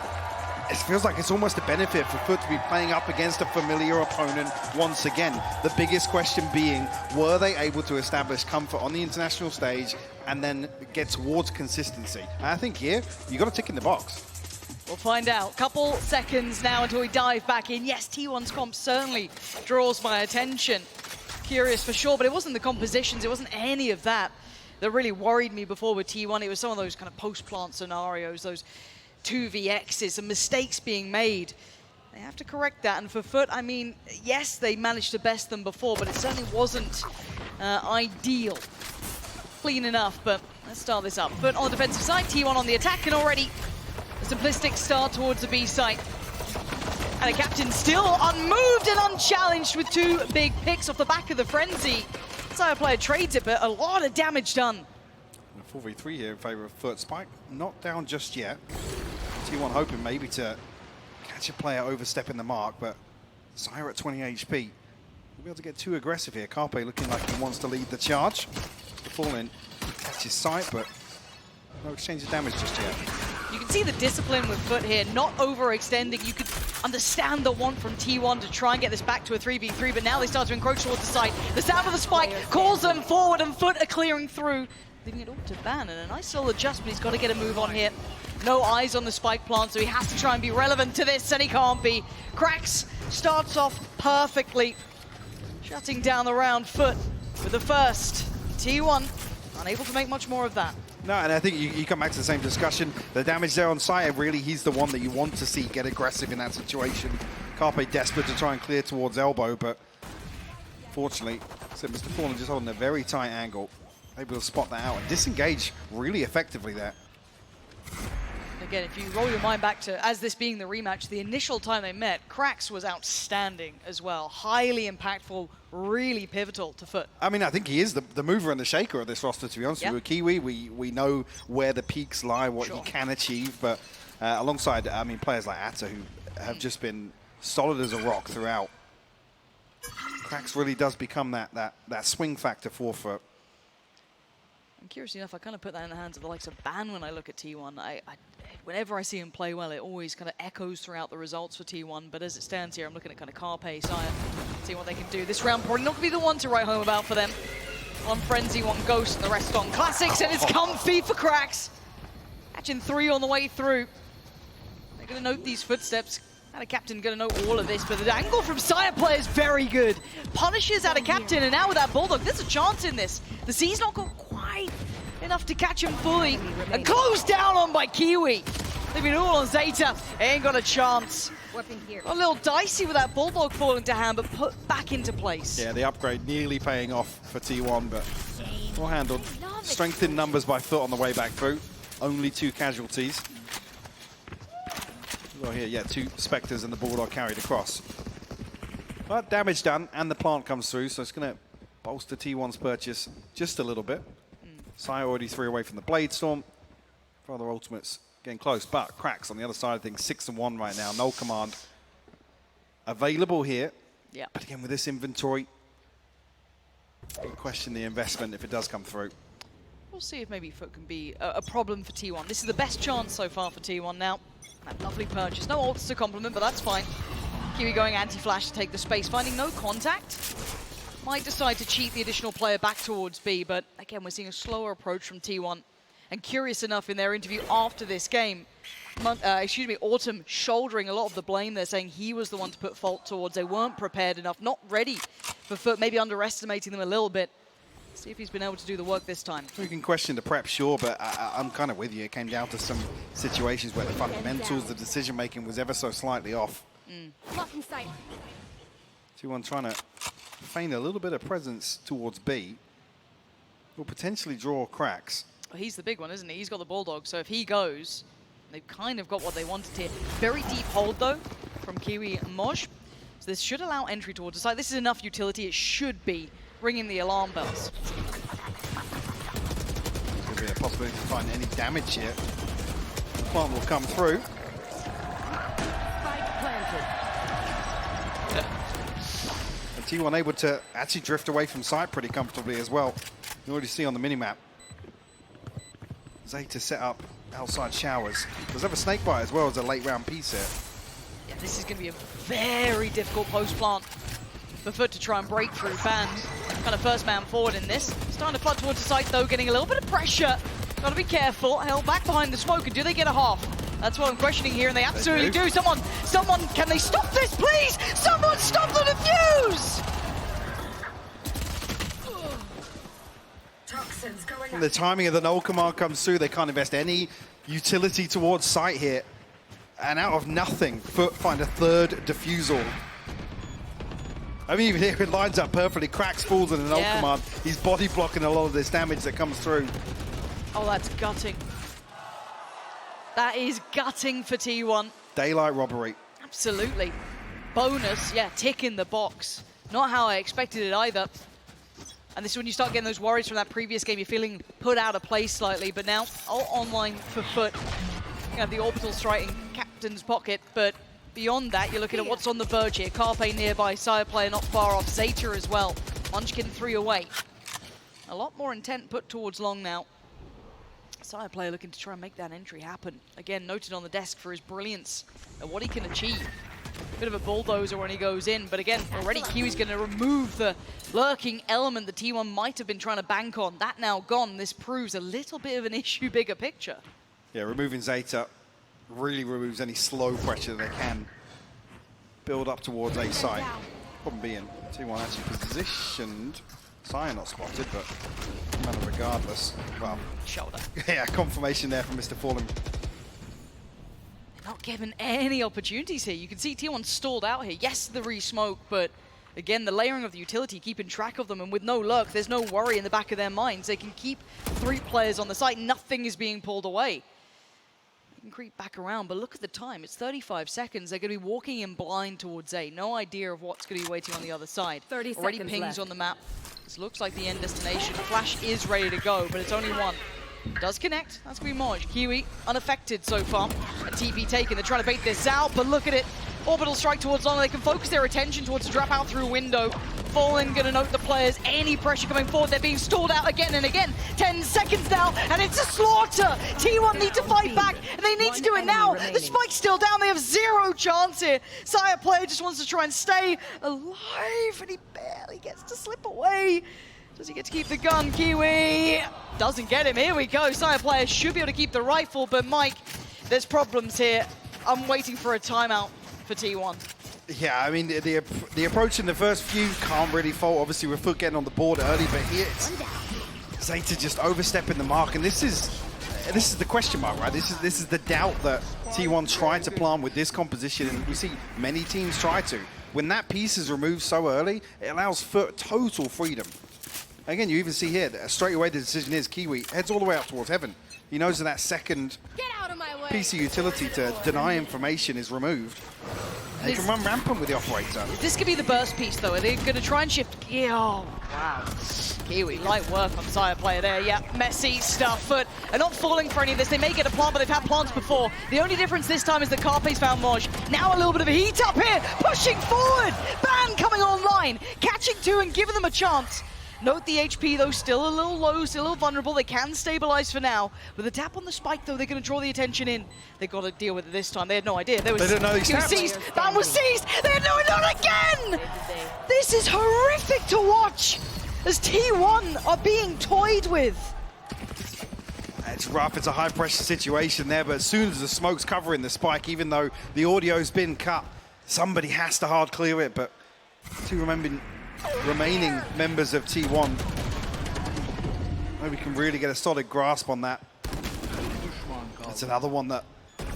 it feels like it's almost a benefit for FUT to be playing up against a familiar opponent once again. The biggest question being, were they able to establish comfort on the international stage and then get towards consistency? And I think here, you got to tick in the box. We'll find out. Couple seconds now until we dive back in. Yes, T1's comp certainly draws my attention. Curious for sure, but it wasn't the compositions, it wasn't any of that that really worried me before with T1. It was some of those kind of post-plant scenarios, those 2vx's and mistakes being made. They have to correct that, and for FUT, I mean, yes, they managed to best them before, but it certainly wasn't ideal. Clean enough, but let's start this up. FUT on the defensive side, T1 on the attack, and already a simplistic start towards the B site. And the captain still unmoved and unchallenged with 2 big picks off the back of the frenzy. Sire player trades it, but a lot of damage done. 4v3 here in favor of FUT. Spike not down just yet. T1 hoping maybe to catch a player overstepping the mark, but Sire at 20 HP. We'll be able to get too aggressive here. Carpe looking like he wants to lead the charge. The fall in catches sight, but no exchange of damage just yet. You can see the discipline with FUT here, not overextending. You could understand the want from T1 to try and get this back to a 3v3, but now they start to encroach towards the side. The sound of the spike calls them forward, and FUT are clearing through, leaving it all to Ban, and a nice little adjustment. He's got to get a move on here. No eyes on the spike plant, so he has to try and be relevant to this, and he can't be. Cracks starts off perfectly, shutting down the round. FUT with the first. T1 unable to make much more of that. No, and I think you come back to the same discussion. The damage there on site, and really he's the one that you want to see get aggressive in that situation. Carpe desperate to try and clear towards elbow, but fortunately, so Mr. Fallen just holding a very tight angle, able to spot that out and disengage really effectively there. Again, if you roll your mind back to, as this being the rematch, the initial time they met, Cracks was outstanding as well. Highly impactful, really pivotal to FUT. I mean, I think he is the mover and the shaker of this roster, to be honest with you. With Kiwi, we know where the peaks lie, what he can achieve, but alongside, I mean, players like Atta, who have just been solid as a rock throughout. Cracks really does become that swing factor for FUT. And curiously enough, I kind of put that in the hands of the likes of Ban when I look at T1. Whenever I see him play well, it always kind of echoes throughout the results for T1. But as it stands here, I'm looking at kind of Carpe, Sire, seeing what they can do. This round probably not going to be the one to write home about for them. One Frenzy, one Ghost, and the rest on Classics, and it's comfy for Cracks. Catching 3 on the way through. They're going to note these footsteps. Out Captain going to know all of this, but the angle from Sire play is very good. Punishes out Captain, and now with that Bulldog, there's a chance in this. The C's not got quite enough to catch him fully. And closed down on by Kiwi. Leaving it all on Zeta. Ain't got a chance. A little dicey with that Bulldog falling to hand, but put back into place. Yeah, the upgrade nearly paying off for T1, but well handled. Strength in numbers by FUT on the way back through. Only 2 casualties. Well, here, yeah, 2 Spectres and the Bulldog carried across. But damage done, and the plant comes through, so it's going to bolster T1's purchase just a little bit. Sire already 3 away from the Blade Storm. Father Ultimates getting close, but Cracks on the other side of things, 6-1 right now. No command available here. Yeah. But again, with this inventory, question the investment if it does come through. We'll see if maybe FUT can be a problem for T1. This is the best chance so far for T1 now. That lovely purchase. No ults to compliment, but that's fine. Kiwi going anti-flash to take the space, finding no contact. Might decide to cheat the additional player back towards B, but again, we're seeing a slower approach from T1. And curious enough, in their interview after this game, Autumn shouldering a lot of the blame there, saying he was the one to put fault towards. They weren't prepared enough, not ready for FUT, maybe underestimating them a little bit. See if he's been able to do the work this time. We can question the prep, sure, but I'm kind of with you. It came down to some situations where the fundamentals, the decision-making was ever so slightly off. T1 trying to feign a little bit of presence towards B. Will potentially draw Cracks. Well, he's the big one, isn't he? He's got the Bulldog, so if he goes, they've kind of got what they wanted here. Very deep hold, though, from Kiwi and Moj. So this should allow entry towards the side. This is enough utility. It should be ringing the alarm bells. There's going to be a possibility to find any damage here. The plant will come through. And T1 able to actually drift away from site pretty comfortably as well. You already see on the minimap. Zeta set up outside showers. Does have a snake bite as well as a late round piece here. Yeah, this is going to be a very difficult post plant for FUT to try and break through. Ban, kind of first man forward in this. Starting to flood towards the site though, getting a little bit of pressure. Got to be careful. Held back behind the smoke, and do they get a half? That's what I'm questioning here, and they absolutely do. Someone, can they stop this, please? Someone stop the defuse! When the timing of the null command comes through, they can't invest any utility towards site here. And out of nothing, FUT find a 3rd defusal. I mean, even here it lines up perfectly. Cracks falls in an null command. He's body blocking a lot of this damage that comes through. Oh, that's gutting. That is gutting for T1. Daylight robbery. Absolutely. Bonus, yeah, tick in the box. Not how I expected it either. And this is when you start getting those worries from that previous game. You're feeling put out of place slightly, but now all online for FUT. You have the orbital strike in Captain's pocket, but beyond that, you're looking at what's on the verge here. Carpe nearby, Sire player not far off, Zeta as well. Munchkin 3 away. A lot more intent put towards long now. Sire player looking to try and make that entry happen. Again, noted on the desk for his brilliance and what he can achieve. Bit of a bulldozer when he goes in, but again, already Kiwi's going to remove the lurking element that T1 might have been trying to bank on. That now gone, this proves a little bit of an issue, bigger picture. Yeah, removing Zeta really removes any slow pressure they can build up towards A site. Problem being, T1 actually positioned. Sire not spotted, but regardless. Well, shoulder. Yeah, confirmation there from Mr. Fallen. Not given any opportunities here. You can see T1 stalled out here. Yes, the re-smoke, but again, the layering of the utility, keeping track of them, and with no lurk, there's no worry in the back of their minds. They can keep 3 players on the site. Nothing is being pulled away. They can creep back around, but look at the time. It's 35 seconds. They're going to be walking in blind towards A. No idea of what's going to be waiting on the other side. 30 Already seconds pings left. on the map. This looks like the end destination. Flash is ready to go, but it's only one. Does connect. That's going to be Moj. Kiwi unaffected so far. A TP taken. They're trying to bait this out, but look at it. Orbital strike towards Lana. They can focus their attention towards the drop out through window. Fallen going to note the players. Any pressure coming forward. They're being stalled out again and again. 10 seconds now, and it's a slaughter. T1 need to fight back, and they need to do it now. The spike's still down. They have 0 chance here. Sire player just wants to try and stay alive, and he barely gets to slip away. Does he get to keep the gun? Kiwi doesn't get him. Here we go. Sire player should be able to keep the rifle, but Mike, there's problems here. I'm waiting for a timeout for T1. Yeah, I mean, the approach in the first few can't really fault. Obviously, with FUT getting on the board early, but here it's Zeta just overstepping the mark, and this is the question mark, right? This is the doubt that T1 tried to plant with this composition, and we see many teams try to. When that piece is removed so early, it allows FUT total freedom. Again, you even see here that straight away the decision is Kiwi heads all the way up towards heaven. He knows that second piece of utility to deny information is removed. And he can run rampant with the operator. This could be the burst piece, though. Are they going to try and shift? Oh, wow. Kiwi, light work on Sire player there. Yeah, messy stuff, but are not falling for any of this. They may get a plant, but they've had plants before. The only difference this time is that Carpe's found Moj. Now a little bit of a heat up here, pushing forward. Ban coming online, catching 2 and giving them a chance. Note the HP, though, still a little low, still a little vulnerable. They can stabilize for now. With the tap on the spike, though, they're going to draw the attention in. They've got to deal with it this time. They had no idea. They didn't know he was seized. Ban was seized. They had no, not again! This is horrific to watch as T1 are being toyed with. It's rough. It's a high-pressure situation there, but as soon as the smoke's covering the spike, even though the audio's been cut, somebody has to hard clear it, but to remaining members of T1. Maybe we can really get a solid grasp on that. That's another one that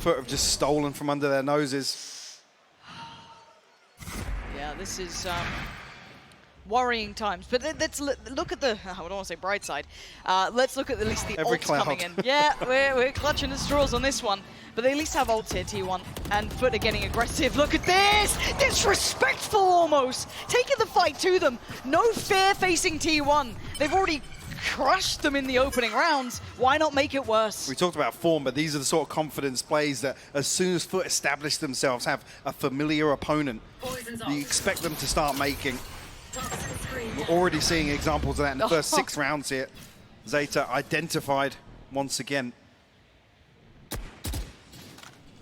FUT have just stolen from under their noses. Yeah, this is worrying times. But let's look at the, I don't want to say bright side. Let's look at least the ults coming in. Yeah, we're clutching at straws on this one. But they at least have ults here, T1. And FUT are getting aggressive. Look at this! Disrespectful almost! Taking the fight to them. No fear facing T1. They've already crushed them in the opening rounds. Why not make it worse? We talked about form, but these are the sort of confidence plays that as soon as FUT establish themselves, have a familiar opponent, you expect them to start making. We're already seeing examples of that in the first 6 rounds here. Zeta identified once again.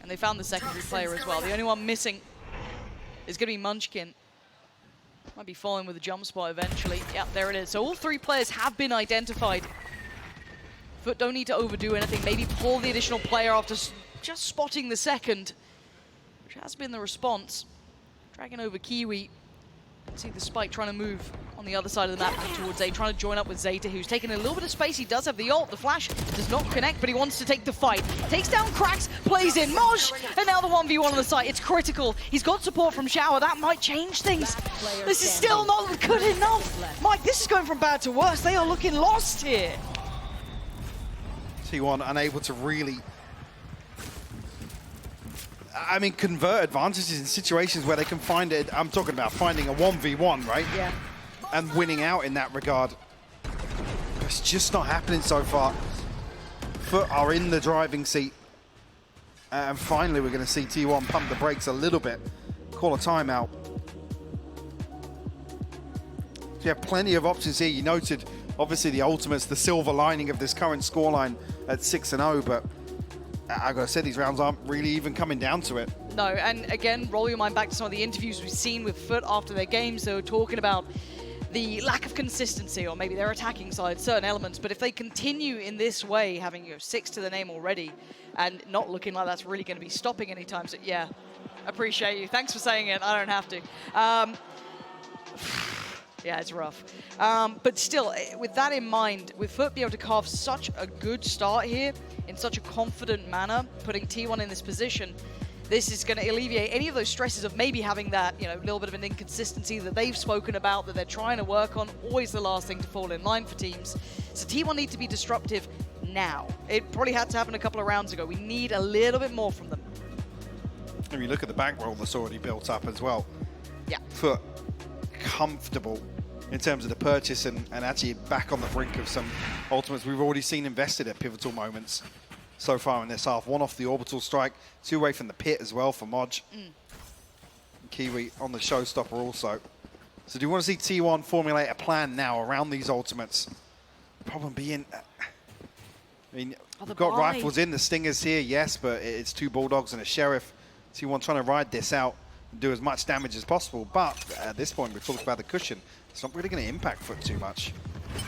And they found the secondary player as well. The only one missing is going to be Munchkin. Might be falling with a jump spot eventually. Yep, there it is. So all 3 players have been identified. FUT don't need to overdo anything. Maybe pull the additional player after just spotting the second, which has been the response. Dragging over Kiwi. See the spike trying to move on the other side of the map towards A, trying to join up with Zeta, who's taking a little bit of space. He does have the ult. The flash does not connect, but he wants to take the fight. Takes down Cracks, plays in Moj, and now the 1v1 on the site. It's critical. He's got support from Shower. That might change things. This is still not good enough. Mike, this is going from bad to worse. They are looking lost here. T1 unable to really, I mean, convert advantages in situations where they can find it. I'm talking about finding a 1v1, right? Yeah. And winning out in that regard. It's just not happening so far. FUT are in the driving seat. And finally, we're going to see T1 pump the brakes a little bit. Call a timeout. you have plenty of options here. You noted, obviously, the ultimates, the silver lining of this current scoreline at 6-0, but I gotta say, these rounds aren't really even coming down to it. No, and again, roll your mind back to some of the interviews we've seen with FUT after their games. They were talking about the lack of consistency, or maybe their attacking side, certain elements. But if they continue in this way, having 6 to the name already, and not looking like that's really going to be stopping anytime soon, yeah, appreciate you. Thanks for saying it. I don't have to. Yeah, it's rough. But still, with that in mind, with FUT being able to carve such a good start here in such a confident manner, putting T1 in this position, this is going to alleviate any of those stresses of maybe having that, little bit of an inconsistency that they've spoken about, that they're trying to work on. Always the last thing to fall in line for teams. So T1 need to be disruptive now. It probably had to happen a couple of rounds ago. We need a little bit more from them. If you look at the bankroll that's already built up as well. Yeah. FUT comfortable in terms of the purchase and actually back on the brink of some ultimates we've already seen invested at pivotal moments so far in this half. 1 off the orbital strike, 2 away from the pit as well for Modge. Kiwi on the showstopper also. So do you want to see T1 formulate a plan now around these ultimates? Problem being, we've got rifles in, the Stingers here, yes, but it's 2 Bulldogs and a Sheriff. T1 trying to ride this out and do as much damage as possible, but at this point we've talked about the cushion. It's not really going to impact FUT too much.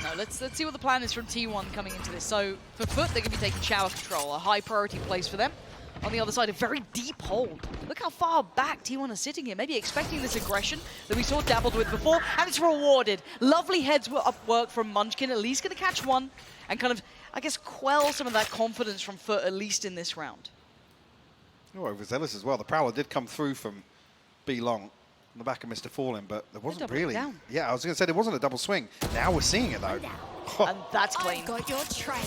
No, let's see what the plan is from T1 coming into this. So for FUT, they're going to be taking shower control, a high priority place for them. On the other side, a very deep hold. Look how far back T1 are sitting here, maybe expecting this aggression that we saw dabbled with before, and it's rewarded. Lovely heads up work from Munchkin, at least going to catch one, and kind of, I guess, quell some of that confidence from FUT, at least in this round. Oh, overzealous as well. The Prowler did come through from B long on the back of Mr. Fallen, but there wasn't really. Down. Yeah, I was going to say there wasn't a double swing. Now we're seeing it though. And that's clean. Got your trail.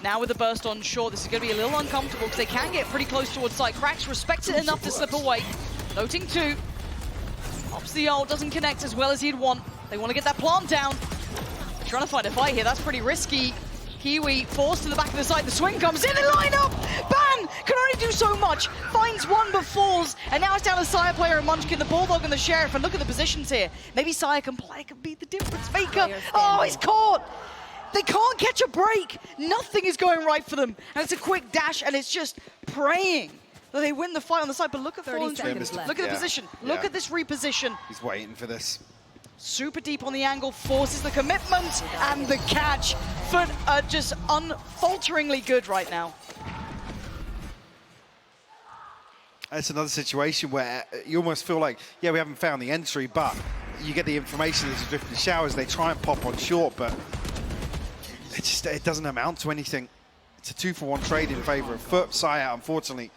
Now with the burst on shore, this is going to be a little uncomfortable because they can get pretty close towards side. Cracks respects it enough to slip away. Noting 2. Pops the ult, doesn't connect as well as he'd want. They want to get that plant down. Trying to find a fight here, that's pretty risky. Kiwi forced to the back of the side, the swing comes in and line up! Ban can only do so much, finds one but falls, and now it's down to Sire player and Munchkin, the Bulldog and the Sheriff, and look at the positions here. Maybe Sire can play, can be the difference maker. Oh, he's caught! They can't catch a break! Nothing is going right for them, and it's a quick dash, and it's just praying that they win the fight on the side, but look at Fallen's look at the position, look at this reposition. He's waiting for this. Super deep on the angle, forces the commitment and the catch. FUT are just unfalteringly good right now. It's another situation where you almost feel like, yeah, we haven't found the entry, but you get the information there's a drifting showers, they try and pop on short, but it doesn't amount to anything. It's a 2-for-1 trade in favor of FUT. Saya, unfortunately,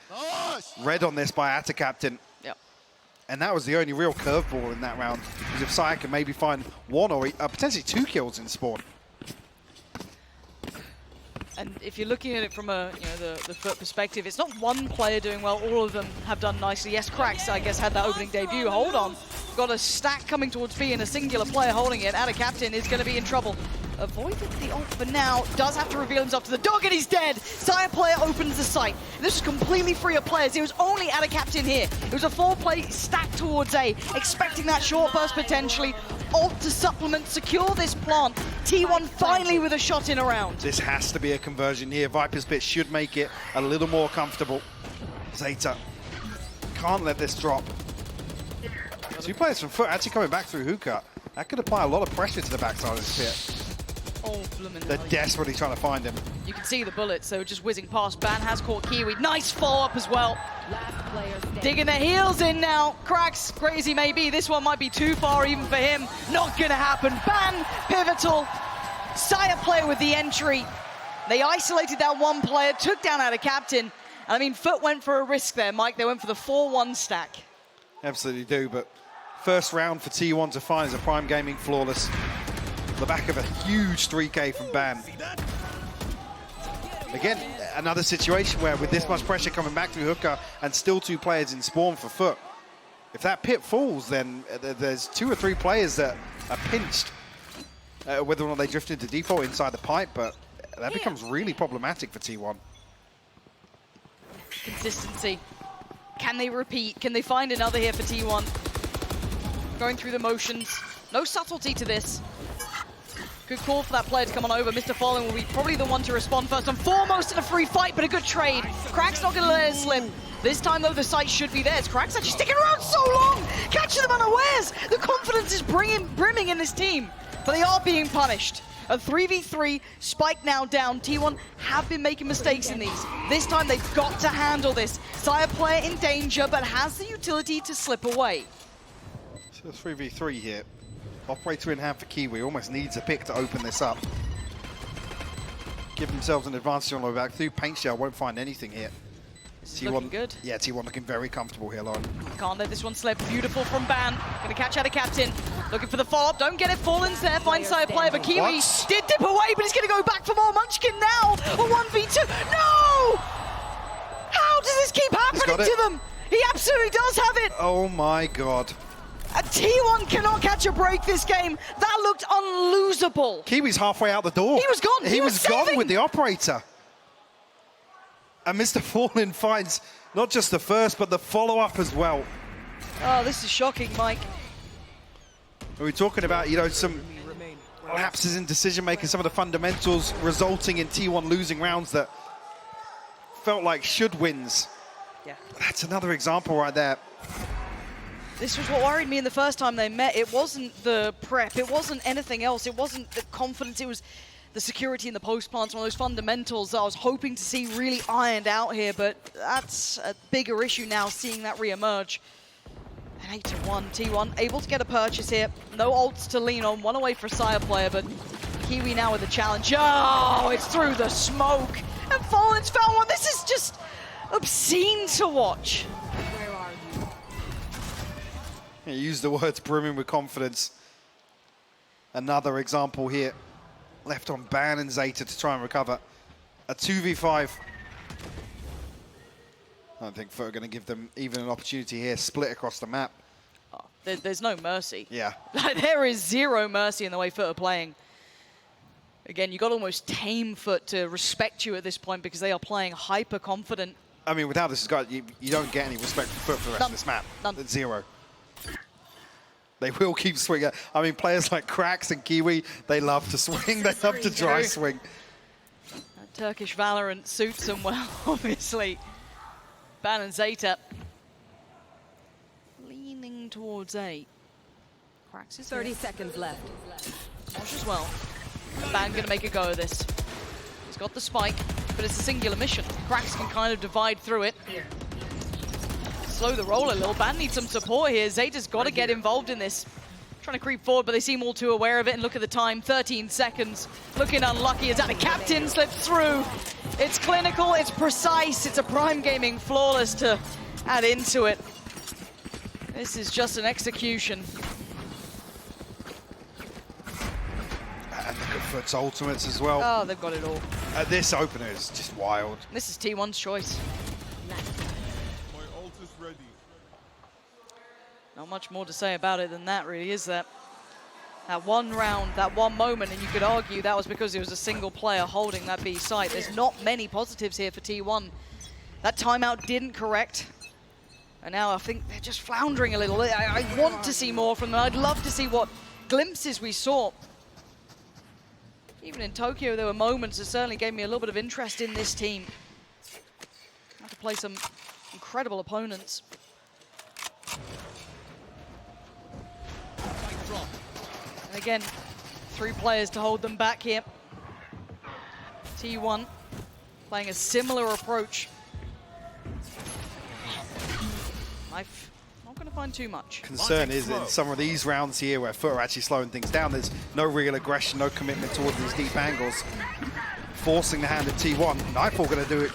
read on this by Atta Captain. And that was the only real curveball in that round, because if Saya can maybe find 1 or potentially 2 kills in spawn. And if you're looking at it from a the FUT perspective, it's not one player doing well, all of them have done nicely. Yes, Cracks, I guess, had that opening debut. Hold on. Got a stack coming towards B and a singular player holding it. Atta Captain is going to be in trouble. Avoided the ult for now, does have to reveal himself to the dog, and he's dead. Sire player opens the site. This is completely free of players. It was only Atta Captain here. It was a 4-play stack towards A, expecting that short burst potentially. Ult to supplement, secure this plant. T1 finally with a shot in a round. This has to be a conversion here. Viper's Pit should make it a little more comfortable. Zeta can't let this drop. 2 players from FUT actually coming back through hookah. That could apply a lot of pressure to the backside of this pit. Oh, bloomin' They're desperately trying to find him. You can see the bullets, so just whizzing past. Ban has caught Kiwi. Nice follow-up as well. Digging their heels in now. Cracks, crazy maybe. This one might be too far even for him. Not gonna happen. Ban, pivotal. Sire player with the entry. They isolated that 1 player, took down Atta Captain. And I mean, FUT went for a risk there, Mike. They went for the 4-1 stack. Absolutely do, but first round for T1 to find is a Prime Gaming flawless. The back of a huge 3K from Ban. Again, another situation where with this much pressure coming back through hookah and still 2 players in spawn for FUT, if that pit falls, then there's 2 or 3 players that are pinched, whether or not they drift into default inside the pipe, but that becomes really problematic for T1. Consistency. Can they repeat? Can they find another here for T1? Going through the motions. No subtlety to this. Good call for that player to come on over. Mr. Fallen will be probably the one to respond first and foremost in a free fight, but a good trade. Crack's not going to let it slip. This time, though, the sight should be theirs. Crack's actually sticking around so long, catching them unawares. The confidence is brimming in this team, but they are being punished. A 3v3, Spike now down. T1 have been making mistakes in these. This time, they've got to handle this. Sire player in danger, but has the utility to slip away. So 3v3 here. Operator in hand for Kiwi, almost needs a pick to open this up. Give themselves an advantage on the back through. Paint Shell won't find anything here. T1 looking good. Yeah, T1 looking very comfortable here, Lauren. Can't let this one slip. Beautiful from Ban. Gonna catch out a captain. Looking for the follow-up. Don't get it. Fallen's there. Finds side player, but Kiwi did dip away, but he's gonna go back for more. Munchkin now. A 1v2. No! How does this keep happening to them? He absolutely does have it. Oh my God. T1 cannot catch a break this game. That looked unlosable. Kiwi's halfway out the door. He was gone. He was gone with the operator. And Mr. Fallen finds not just the first, but the follow-up as well. Oh, this is shocking, Mike. We're talking about, you know, some lapses in decision-making, some of the fundamentals resulting in T1 losing rounds that felt like should wins. Yeah. That's another example right there. This was what worried me in the first time they met. It wasn't the prep, it wasn't anything else, it wasn't the confidence, it was the security in the post-plants, one of those fundamentals that I was hoping to see really ironed out here, but that's a bigger issue now, seeing that re-emerge. And 8-1, T1 able to get a purchase here. No ults to lean on, one away for Sire player, but Kiwi now with a challenge. Oh, it's through the smoke. And Fallen's found one. This is just obscene to watch. You use the words brimming with confidence. Another example here. Left on Ban and Zeta to try and recover. A 2v5. I don't think FUT are going to give them even an opportunity here. Split across the map. Oh, there's no mercy. Yeah. There is zero mercy in the way FUT are playing. Again, you got to almost tame FUT to respect you at this point because they are playing hyper confident. I mean, without this guy, you don't get any respect for FUT for the rest of this map. None. It's zero. They will keep swinging. I mean, players like Cracks and Kiwi, they love to swing. They love to dry swing. That Turkish Valorant suits them well, obviously. Ban and Zeta leaning towards A. Cracks is 30 seconds left. Mosh as well. Ban gonna make a go of this. He's got the spike, but it's a singular mission. Cracks can kind of divide through it. Slow the roll a little. Ban needs some support here. Zeta's got to get involved in this. Trying to creep forward, but they seem all too aware of it. And look at the time, 13 seconds. Looking unlucky as that captain slips through. It's clinical, it's precise, it's a Prime Gaming flawless to add into it. This is just an execution. And look at FUT's ultimates as well. Oh, they've got it all. This opener is just wild. This is T1's choice. Not much more to say about it than that, really, is there? That one round, that one moment, and you could argue that was because it was a single player holding that B site. There's not many positives here for T1. That timeout didn't correct. And now I think they're just floundering a little. I want to see more from them. I'd love to see what glimpses we saw. Even in Tokyo, there were moments that certainly gave me a little bit of interest in this team. I have to play some incredible opponents. And again, 3 players to hold them back here. T1 playing a similar approach. I'm not going to find too much. Concern is in some of these rounds here where FUT are actually slowing things down. There's no real aggression, no commitment towards these deep angles. Forcing the hand of T1. Nightfall going to do it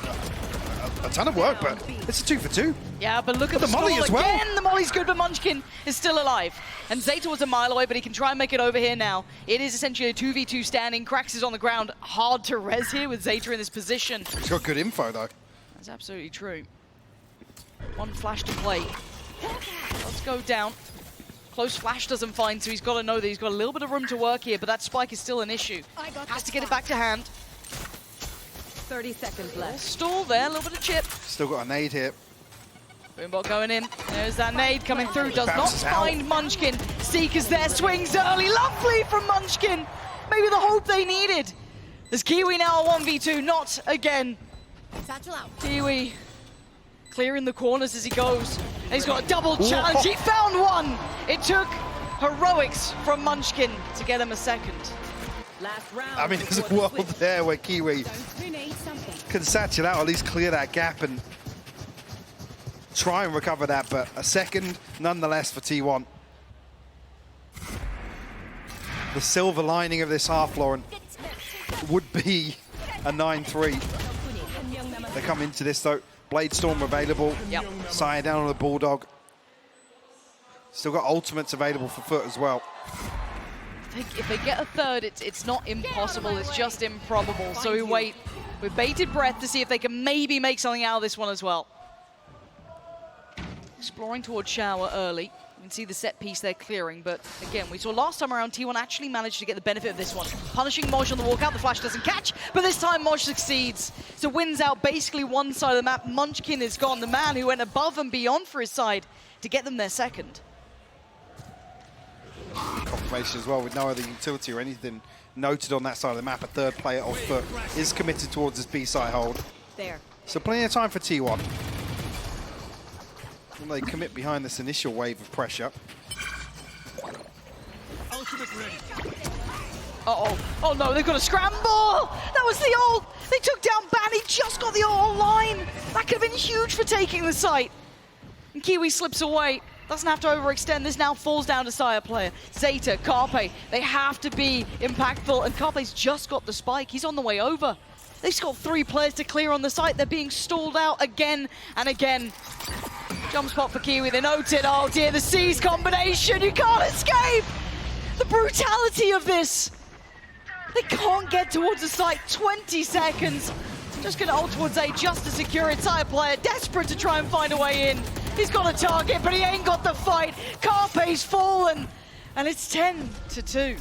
a ton of work, but it's a 2 for 2. Yeah, but look at the molly as well. Again, the molly's good, but Munchkin is still alive. And Zeta was a mile away, but he can try and make it over here now. It is essentially a 2v2 standing. Cracks is on the ground. Hard to res here with Zeta in this position. He's got good info, though. That's absolutely true. One flash to play. Let's go down. Close flash doesn't find, so he's got to know that he's got a little bit of room to work here, but that spike is still an issue. Has to get it back to hand. 30 seconds left. Stall there, a little bit of chip. Still got a nade here. Boombot going in. There's that nade coming through. Does not find Munchkin. Seekers there, swings early, lovely from Munchkin. Maybe the hope they needed. There's Kiwi now a 1v2, not again. Kiwi clearing the corners as he goes. And he's got a double challenge, he found one! It took heroics from Munchkin to get him a second. I mean, there's a world there where Kiwi can satch it out, at least clear that gap and try and recover that, but a second nonetheless for T1. The silver lining of this half, Lauren, would be a 9-3. They come into this though, Blade Storm available, Sire down on the Bulldog. Still got ultimates available for FUT as well. If they get a third, it's not impossible, it's just improbable. So we wait with bated breath to see if they can maybe make something out of this one as well. Exploring towards Shower early. You can see the set piece they're clearing, but again, we saw last time around T1 actually managed to get the benefit of this one. Punishing Moj on the walkout, the flash doesn't catch, but this time Moj succeeds. So wins out basically one side of the map. Munchkin is gone, the man who went above and beyond for his side to get them their second. Confirmation as well with no other utility or anything noted on that side of the map. A third player of FUT is committed towards this B-side hold. There. So plenty of time for T1. Will they commit behind this initial wave of pressure? Uh-oh. Oh no, they've got a scramble! That was the ult! They took down Ban, he just got the ult online! That could have been huge for taking the site. And Kiwi slips away. Doesn't have to overextend. This now falls down to Sire player. Zeta, Carpe, they have to be impactful, and Carpe's just got the spike. He's on the way over. They've got 3 players to clear on the site. They're being stalled out again and again. Jump spot for Kiwi, they note it. Oh dear, the C's combination, you can't escape! The brutality of this. They can't get towards the site, 20 seconds. Just gonna ult towards A just to secure it. Sire player desperate to try and find a way in. He's got a target, but he ain't got the fight. Carpe's fallen, and it's 10-2.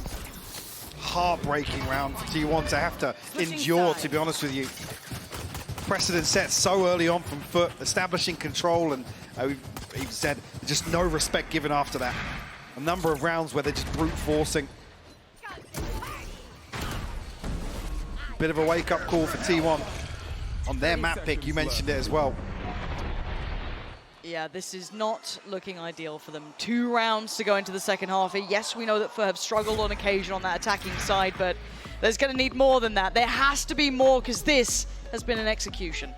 Heartbreaking round for T1 to have to endure, to be honest with you. Precedent set so early on from FUT, establishing control, and we've said just no respect given after that. A number of rounds where they're just brute forcing. Bit of a wake-up call for T1 on their map pick. You mentioned it as well. Yeah, this is not looking ideal for them. 2 rounds to go into the second half. Yes, we know that FUT have struggled on occasion on that attacking side, but there's going to need more than that. There has to be more, because this has been an execution.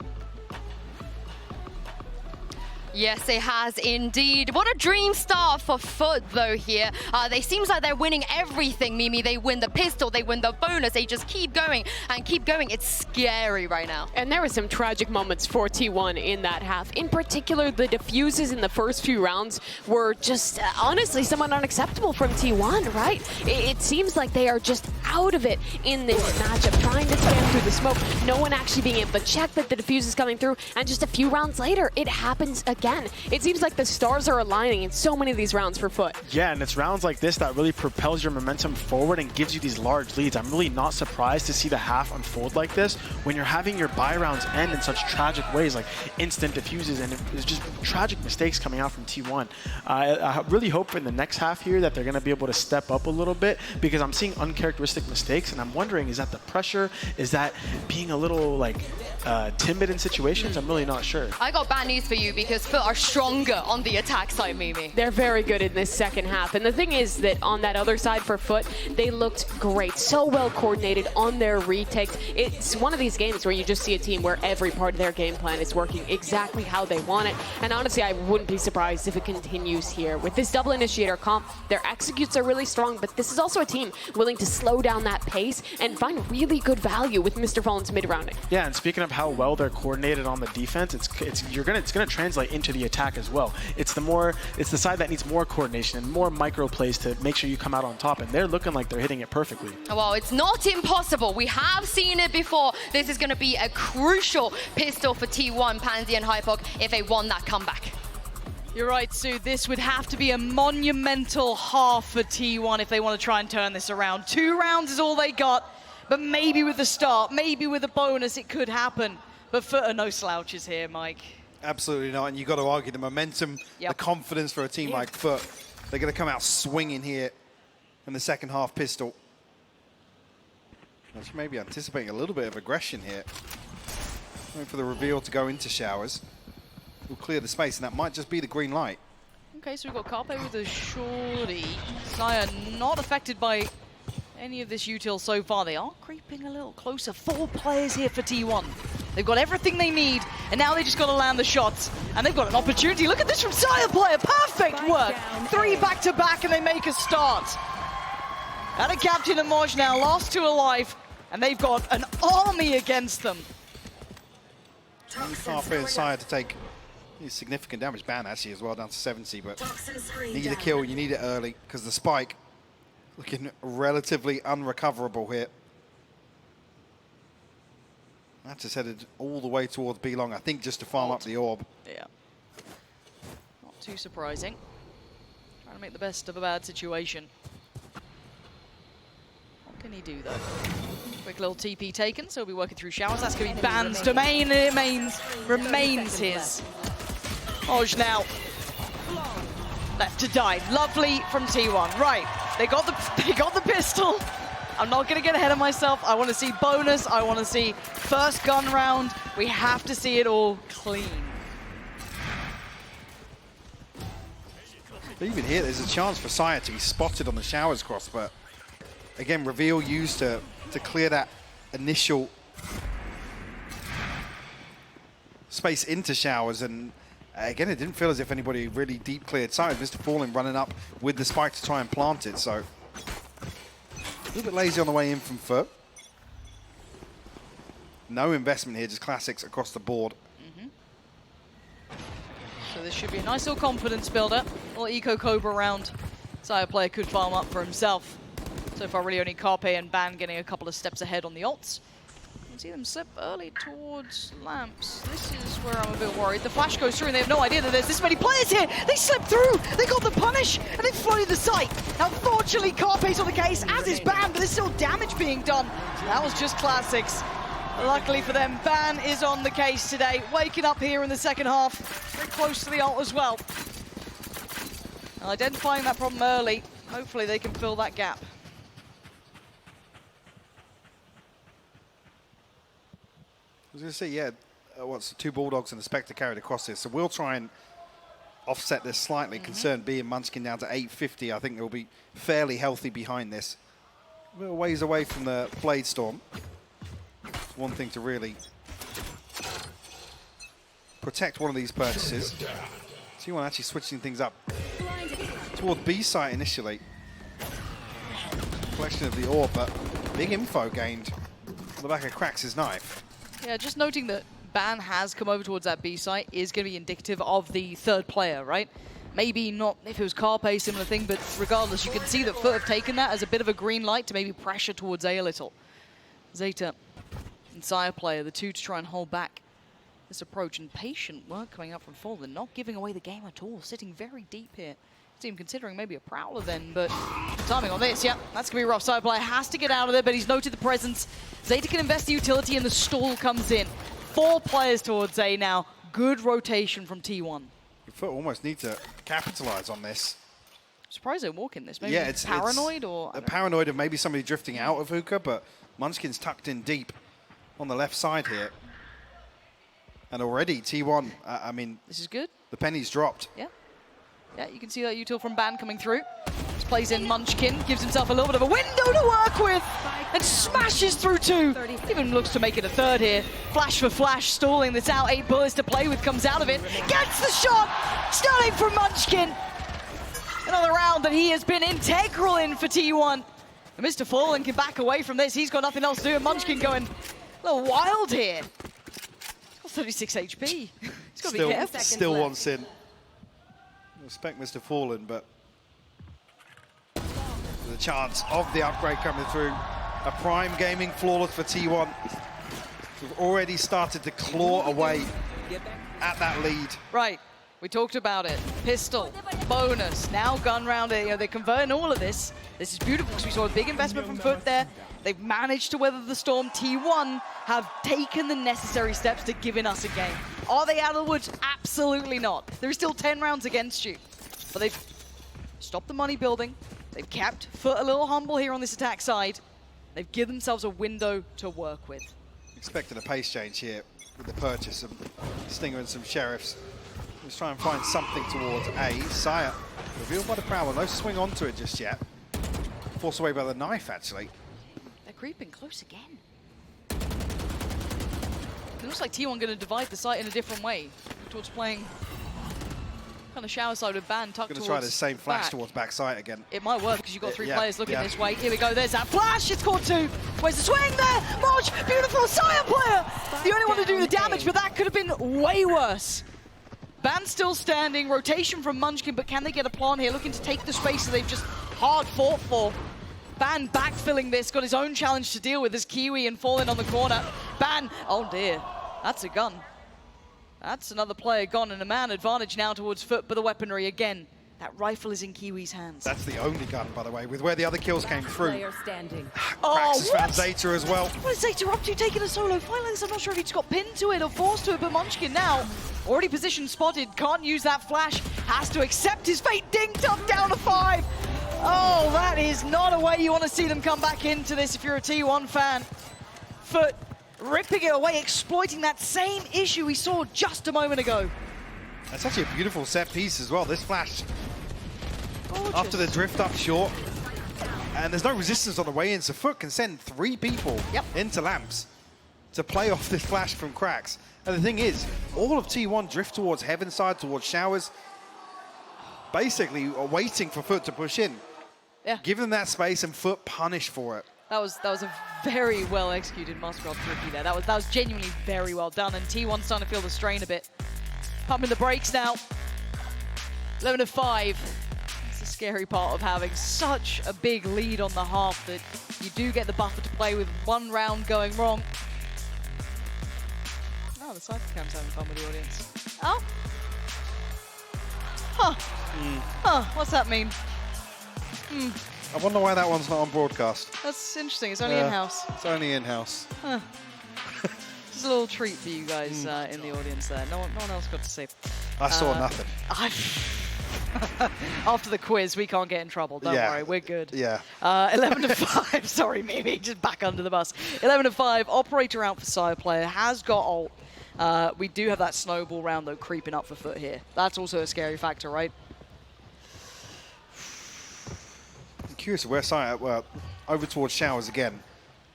Yes, it has indeed. What a dream start for FUT, though, here. They seems like they're winning everything, Mimi. They win the pistol, they win the bonus. They just keep going and keep going. It's scary right now. And there were some tragic moments for T1 in that half. In particular, the defuses in the first few rounds were just, honestly, somewhat unacceptable from T1, right? It seems like they are just out of it in this matchup, trying to spam through the smoke. No one actually being able to check that the defuse is coming through. And just a few rounds later, it happens again. It seems like the stars are aligning in so many of these rounds for FUT. Yeah, and it's rounds like this that really propels your momentum forward and gives you these large leads. I'm really not surprised to see the half unfold like this when you're having your buy rounds end in such tragic ways, like instant defuses, and it's just tragic mistakes coming out from T1. I really hope in the next half here that they're going to be able to step up a little bit, because I'm seeing uncharacteristic mistakes, and I'm wondering, is that the pressure? Is that being a little like timid in situations? I'm really not sure. I got bad news for you, because FUT are stronger on the attack side, Mimi. They're very good in this second half. And the thing is that on that other side for FUT, they looked great. So well coordinated on their retakes. It's one of these games where you just see a team where every part of their game plan is working exactly how they want it. And honestly, I wouldn't be surprised if it continues here. With this double initiator comp, their executes are really strong, but this is also a team willing to slow down that pace and find really good value with Mr. Fallen's mid-rounding. Yeah, and speaking of how well they're coordinated on the defense, it's gonna translate into the attack as well. It's the side that needs more coordination and more micro plays to make sure you come out on top, and they're looking like they're hitting it perfectly. Well, it's not impossible. We have seen it before. This is going to be a crucial pistol for T1, Pansy and Hypok, if they want that comeback. You're right, Sue. This would have to be a monumental half for T1 if they want to try and turn this around. 2 rounds is all they got, but maybe with the start, maybe with a bonus, it could happen. But FUT are no slouches here, Mike. Absolutely not, and you've got to argue the momentum, the confidence for a team like FUT They're going to come out swinging here in the second half. Pistol. She may be anticipating a little bit of aggression here. Waiting for the reveal to go into showers. We'll clear the space, and that might just be the green light. Okay, so we've got Carpe with a shorty. Saya not affected by any of this util so far. They are creeping a little closer. 4 players here for T1. They've got everything they need, and now they just got to land the shots. And they've got an opportunity. Look at this from Saya player. Perfect work. 3 back-to-back, and they make a start. And a Captain and Moj now, last 2 alive, and they've got an army against them. Carpe and Saya to take significant damage. Ban actually as well, down to 70, but you need a kill, you need it early, because the spike looking relatively unrecoverable here. That's just headed all the way towards B long, I think, just to farm up the orb. Yeah. Not too surprising. Trying to make the best of a bad situation. What can he do, though? Quick little TP taken, so he'll be working through showers. That's going to be Ban's domain, and it remains his. Moj now left to die. Lovely from T1. Right, they got the pistol. I'm not going to get ahead of myself. I want to see bonus. I want to see first gun round. We have to see it all clean. Even here, there's a chance for Saya to be spotted on the showers cross, but again, reveal used to clear that initial space into showers, and again, it didn't feel as if anybody really deep cleared Saya. Mr. Fallen running up with the spike to try and plant it, so a little bit lazy on the way in from FUT. No investment here, just classics across the board. So this should be a nice little confidence builder. A little Eco Cobra round. Saya player could farm up for himself. So far, really only Carpe and Ban getting a couple of steps ahead on the ults. You can see them slip early towards lamps. This is where I'm a bit worried. The flash goes through and they have no idea that there's this many players here. They slip through, they got the punish, and they flooded the site. Unfortunately, Carpe's on the case, as is Ban, but there's still damage being done. That was just classics. Luckily for them, Ban is on the case today, waking up here in the second half, very close to the ult as well. And identifying that problem early, hopefully they can fill that gap. I was going to say, yeah, what's the 2 Bulldogs and the Spectre carried across this, so we'll try and offset this slightly. Concern being Munchkin down to 850, I think they'll be fairly healthy behind this. A little ways away from the Blade Storm. It's one thing to really protect one of these purchases. T1 actually switching things up toward B site initially. Collection of the orb, but big info gained on the back of Krax' knife. Yeah, just noting that Ban has come over towards that B site is going to be indicative of the 3rd player, right? Maybe not if it was Carpe, similar thing, but regardless, you can see that FUT have taken that as a bit of a green light to maybe pressure towards A a little. Zeta and Saya player, the 2 to try and hold back this approach, and patient work coming up from Fallen, not giving away the game at all, sitting very deep here. Team considering maybe a Prowler then, but timing on this, yeah, that's gonna be rough. Saya player has to get out of there, but he's noted the presence. Zeta can invest the utility and the stall comes in. 4 players towards A now. Good rotation from T1. FUT almost need to capitalize on this. I'm surprised they're walking this. Maybe yeah, it's paranoid or... paranoid of maybe somebody drifting out of hookah, but Munchkin's tucked in deep on the left side here. And already T1, I mean... This is good. The penny's dropped. Yeah. Yeah, you can see that util from Ban coming through. Just plays in Munchkin, gives himself a little bit of a window to work with, and smashes through 2. Even looks to make it a 3rd here. Flash for flash, stalling this out. 8 bullets to play with, comes out of it. Gets the shot! Stunning from Munchkin! Another round that he has been integral in for T1. And Mr. Fallen can back away from this. He's got nothing else to do, and Munchkin going a little wild here. He's got 36 HP. He's got to be careful. Still wants in. Respect Mr. Fallen, but the chance of the upgrade coming through. A prime gaming flawless for T1. We've already started to claw away at that lead. Right, we talked about it. Pistol, bonus, now gun round. You know, they're converting all of this. This is beautiful because we saw a big investment from FUT there. They've managed to weather the storm. T1 have taken the necessary steps to giving us a game. Are they out of the woods? Absolutely not. There are still 10 rounds against you. But they've stop the money building. They've kept FUT a little humble here on this attack side. They've given themselves a window to work with. Expecting a pace change here with the purchase of Stinger and some Sheriffs. Let's try and find something towards A. Saya revealed by the Prowler. No swing onto it just yet. Forced away by the knife, actually. They're creeping close again. It looks like T1 going to divide the site in a different way. Towards playing kind of shower side with Ban tucked towards Going to try the same flash back. towards backside again. It might work because you've got 3 Yeah, players looking yeah. this way. Here we go, there's that flash, it's caught 2. Where's the swing there? Moj, beautiful Saya player! The only one to do the damage, but that could have been way worse. Ban still standing, rotation from Munchkin, but can they get a plant here? Looking to take the space that they've just hard fought for. Ban backfilling this, got his own challenge to deal with as Kiwi and Fallen on the corner. Ban, oh dear, that's a gun. That's another player gone, and a man advantage now towards FUT, but the weaponry again. That rifle is in Kiwi's hands. That's the only gun, by the way, with where the other kills came through. Player standing. Krax has what? found Zeta as well. What is Zeta up to, taking a solo fight like this? I'm not sure if he just got pinned to it or forced to it, but Munchkin now, already positioned, spotted, can't use that flash, has to accept his fate, dinged up down to 5. Oh, that is not a way you want to see them come back into this if you're a T1 fan. FUT ripping it away, exploiting that same issue we saw just a moment ago. That's actually a beautiful set piece as well, this flash. Gorgeous. After the drift up short, and there's no resistance on the way in, so FUT can send 3 people into lamps to play off this flash from Krax. And the thing is, all of T1 drift towards heaven side, towards showers, basically waiting for FUT to push in. Yeah. Give them that space and FUT punish for it. That was a very well executed Musgrove tricky there. That was genuinely very well done, and T1's starting to feel the strain a bit. Pumping the brakes now. 11-5. It's the scary part of having such a big lead on the half that you do get the buffer to play with 1 round going wrong. Oh, the Cyphercam's having fun with the audience. Oh. Huh. Huh, what's that mean? I wonder why that one's not on broadcast. That's interesting, it's only in-house. It's only in-house. Huh. Just a little treat for you guys in the audience there. No one else got to say. I saw nothing. After the quiz, we can't get in trouble. Don't worry, we're good. Yeah. 11-5. Sorry, Mimi, just back under the bus. 11-5. Operator out for Sire player has got ult. We do have that snowball round though creeping up for FUT here. That's also a scary factor, right? I'm curious where Saya, well, over towards showers again.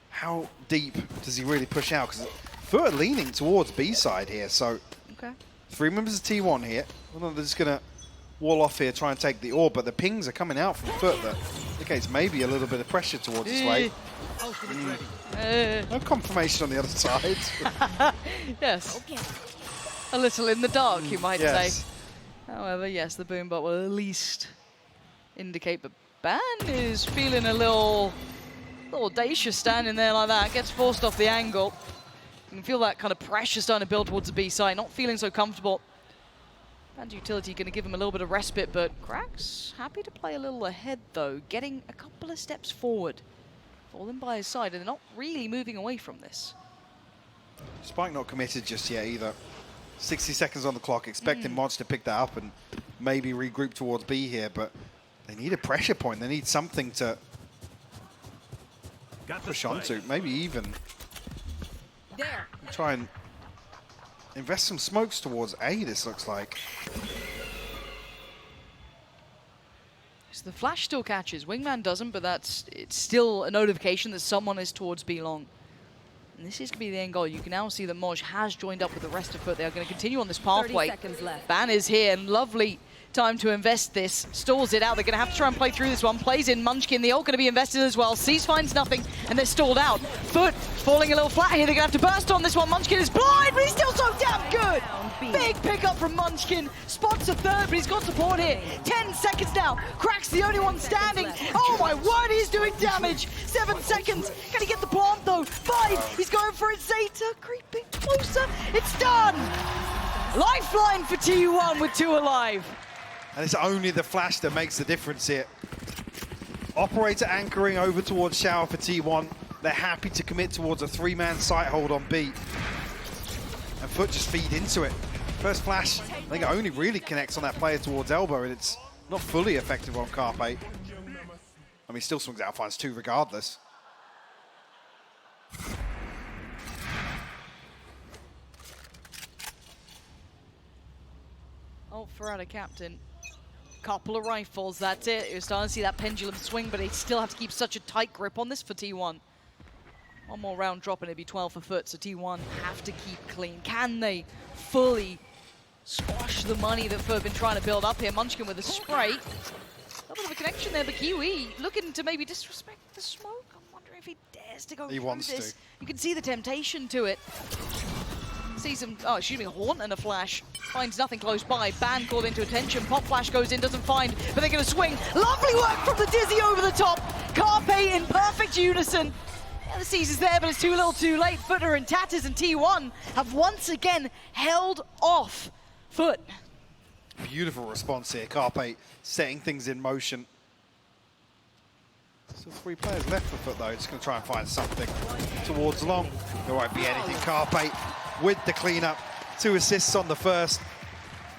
How deep does he really push out? Because FUT are leaning towards B side here, so okay. 3 members of T1 here. I don't know if they're just going to wall off here, try and take the orb, but the pings are coming out from FUT that indicates maybe a little bit of pressure towards this way. No confirmation on the other side. Yes. Okay. A little in the dark, you might Yes. say. However, yes, the boombot will at least indicate, but Ban is feeling a little audacious standing there like that. Gets forced off the angle. You can feel that kind of pressure starting to build towards the B side. Not feeling so comfortable. Ban's utility going to give him a little bit of respite, but Krax happy to play a little ahead though, getting a couple of steps forward. Falling by his side, and they're not really moving away from this. Spike not committed just yet either. 60 seconds on the clock, expecting Mods to pick that up and maybe regroup towards B here, but they need a pressure point. They need something to push onto, maybe even try and invest some smokes towards A, this looks like. So the flash still catches, Wingman doesn't, but it's still a notification that someone is towards B long. And this is going to be the end goal. You can now see that Moj has joined up with the rest of FUT. They are going to continue on this pathway. 30 seconds left. Ban is here, and lovely time to invest this. Stalls it out. They're going to have to try and play through this one. Plays in Munchkin. The ult going to be invested as well. Sees finds nothing, and they're stalled out. FUT falling a little flat here. They're going to have to burst on this one. Munchkin is blind, but he's still so damn good. Big pickup from Munchkin. Spots a third, but he's got support here. 10 seconds now. Krax the only one standing. Oh my word, he's doing damage. 7 seconds. Can he get the plant though? 5. He's going for it. Zeta creeping closer. It's done. Lifeline for T1 with 2 alive. And it's only the flash that makes the difference here. Operator anchoring over towards Shower for T1. They're happy to commit towards a 3-man sight hold on B. And FUT just feed into it. First flash, I think it only really connects on that player towards Elbow, and it's Not fully effective on Carpe. I mean, still swings out, finds 2 regardless. Oh, Ferrata captain. Couple of rifles, that's it. You're starting to see that pendulum swing, but they still have to keep such a tight grip on this for T1. One more round drop and it'd be 12 for FUT, so T1 have to keep clean. Can they fully squash the money that FUT have been trying to build up here? Munchkin with a spray. A bit of a connection there, but Kiwi looking to maybe disrespect the smoke. I'm wondering if he dares to go through this. You can see the temptation to it. See some, oh, excuse me, Haunt and a flash. Finds nothing close by. Ban called into attention. Pop flash goes in, doesn't find, but they're going to swing. Lovely work from the Dizzy over the top. Carpe in perfect unison. Yeah, the seize is there, but it's too little too late. Footer and Tatters and T1 have once again held off FUT. Beautiful response here. Carpe setting things in motion. Still 3 players left for FUT though. Just going to try and find something towards long. There won't be anything. Carpe with the cleanup. 2 assists on the first.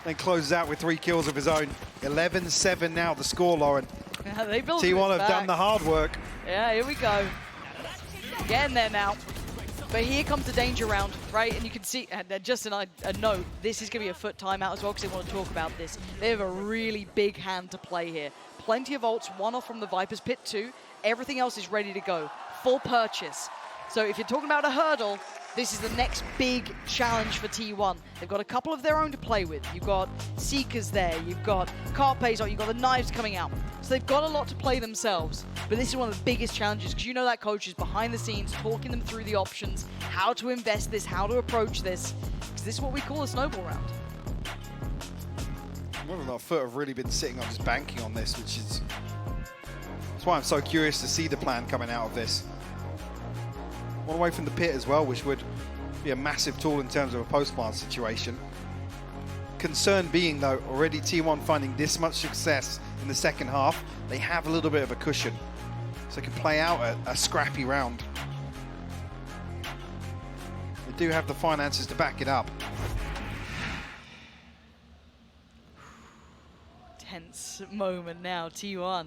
Then closes out with 3 kills of his own. 11-7 now the score, Lauren. Yeah, they built T1 have done the hard work. Yeah, here we go. Getting there now. But here comes the danger round, right? And you can see, and just a note, this is going to be a FUT timeout as well because they want to talk about this. They have a really big hand to play here. Plenty of ults, 1 off from the Viper's Pit 2. Everything else is ready to go. Full purchase. So if you're talking about a hurdle, this is the next big challenge for T1. They've got a couple of their own to play with. You've got Seekers there, you've got Carpe's on, you've got the knives coming out. So they've got a lot to play themselves. But this is one of the biggest challenges because you know that coach is behind the scenes talking them through the options, how to invest this, how to approach this. Because this is what we call a snowball round. Whether or not FUT have really been sitting on just banking on this, which is... That's why I'm so curious to see the plan coming out of this. One away from the pit as well, which would be a massive tool in terms of a post-plant situation. Concern being, though, already T1 finding this much success in the second half, they have a little bit of a cushion. So they can play out a scrappy round. They do have the finances to back it up. Tense moment now, T1.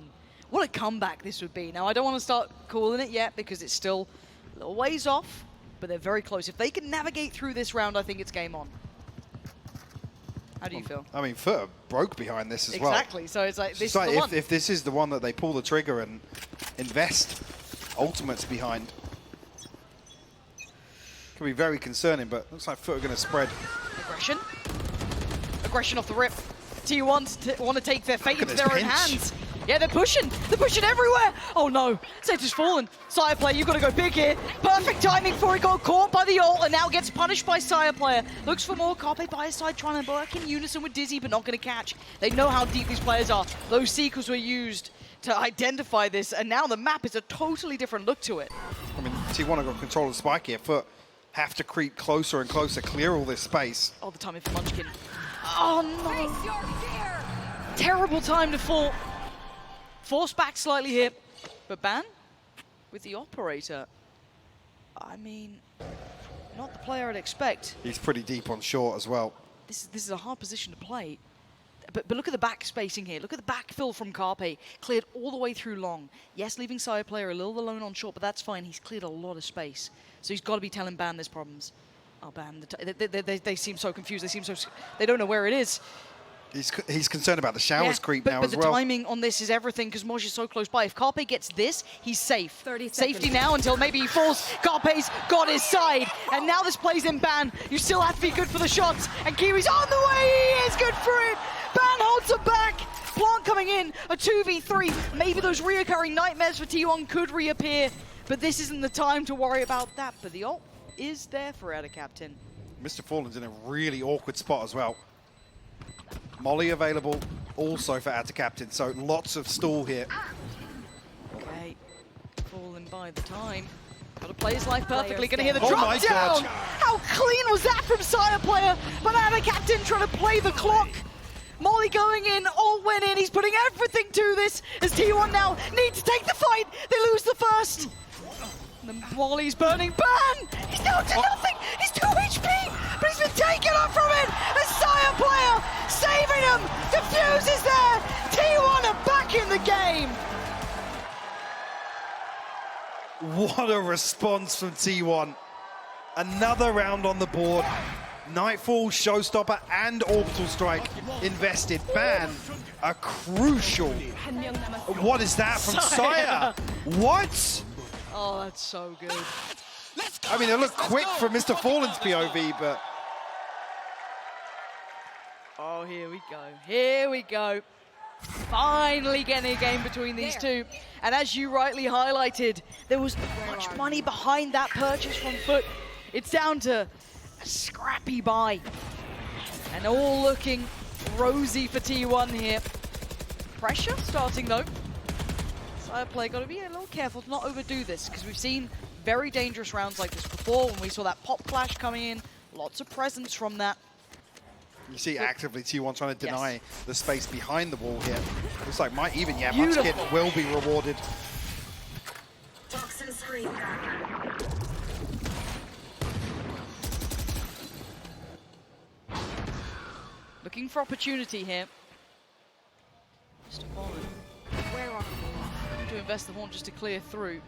What a comeback this would be. Now, I don't want to start calling it yet because it's still a little ways off, but they're very close. If they can navigate through this round, I think it's game on. How do you feel? I mean, FUT broke behind this as well. Exactly, so it's like, this is like the one. if this is the one that they pull the trigger and invest ultimates behind, can be very concerning, but looks like FUT are going to spread. Aggression. Aggression off the rip. T1 want to take their fate into their own hands. Yeah, they're pushing. They're pushing everywhere. Oh no, Zeta's fallen. Sire player, you've got to go big here. Perfect timing for it. Got caught by the ult and now gets punished by Sire player. Looks for more. Carpe by his side, trying to work in unison with Dizzy, but not going to catch. They know how deep these players are. Those seekers were used to identify this, and now the map is a totally different look to it. I mean, T1 have got control of the spike here. FUT have to creep closer and closer, clear all this space. Oh, the timing for Munchkin. Oh no. Terrible time to fall. Forced back slightly here, but Ban with the operator. I mean, not the player I'd expect. He's pretty deep on short as well. This is a hard position to play. But look at the back spacing here. Look at the backfill from Carpe. Cleared all the way through long. Yes, leaving Sire player a little alone on short, but that's fine. He's cleared a lot of space. So he's got to be telling Ban there's problems. Oh, Ban, they seem so confused. They don't know where it is. He's concerned about the showers creep now as well. But the timing on this is everything because Moj is so close by. If Carpe gets this, he's safe. 30 Safety seconds. now until maybe he falls. Carpe's got his side. And now this plays in Ban. You still have to be good for the shots. And Kiwi's on the way. He is good for it. Ban holds him back. Plant coming in. A 2v3. Maybe those reoccurring nightmares for T1 could reappear. But this isn't the time to worry about that. But the ult is there for Ada Captain. Mr. Fallen's in a really awkward spot as well. Molly available also for Atta Captain, so lots of stall here. Okay, Fallen by the time. Got to play his life perfectly, gonna hear the Oh drop my down! God. How clean was that from Sire player? But Atta Captain trying to play the clock. Molly going in, all went in, he's putting everything to this as T1 now need to take the fight. They lose the first. And then Molly's burning. Ban! He's down to nothing! He's 2 HP! But he's been taken up from it as Sire player saving them! Defuse is there! T1 are back in the game! What a response from T1. Another round on the board. Nightfall, Showstopper, and Orbital Strike invested. Ban, a crucial. What is that from Saya? What? Oh, that's so good. I mean, it looked quick from Mr. Fallen's POV, but... Oh, here we go. Here we go. Finally getting a game between these two. And as you rightly highlighted, there was much money behind that purchase from FUT. It's down to a scrappy buy. And all looking rosy for T1 here. Pressure starting though. Side play got to be a little careful to not overdo this, because we've seen very dangerous rounds like this before when we saw that pop flash coming in. Lots of presence from that. You see actively T1 trying to deny the space behind the wall here. Looks like might even, yeah, Beautiful. Munchkin will be rewarded. Looking for opportunity here. Mr. Fallen, where are you? To invest the horn just to clear through.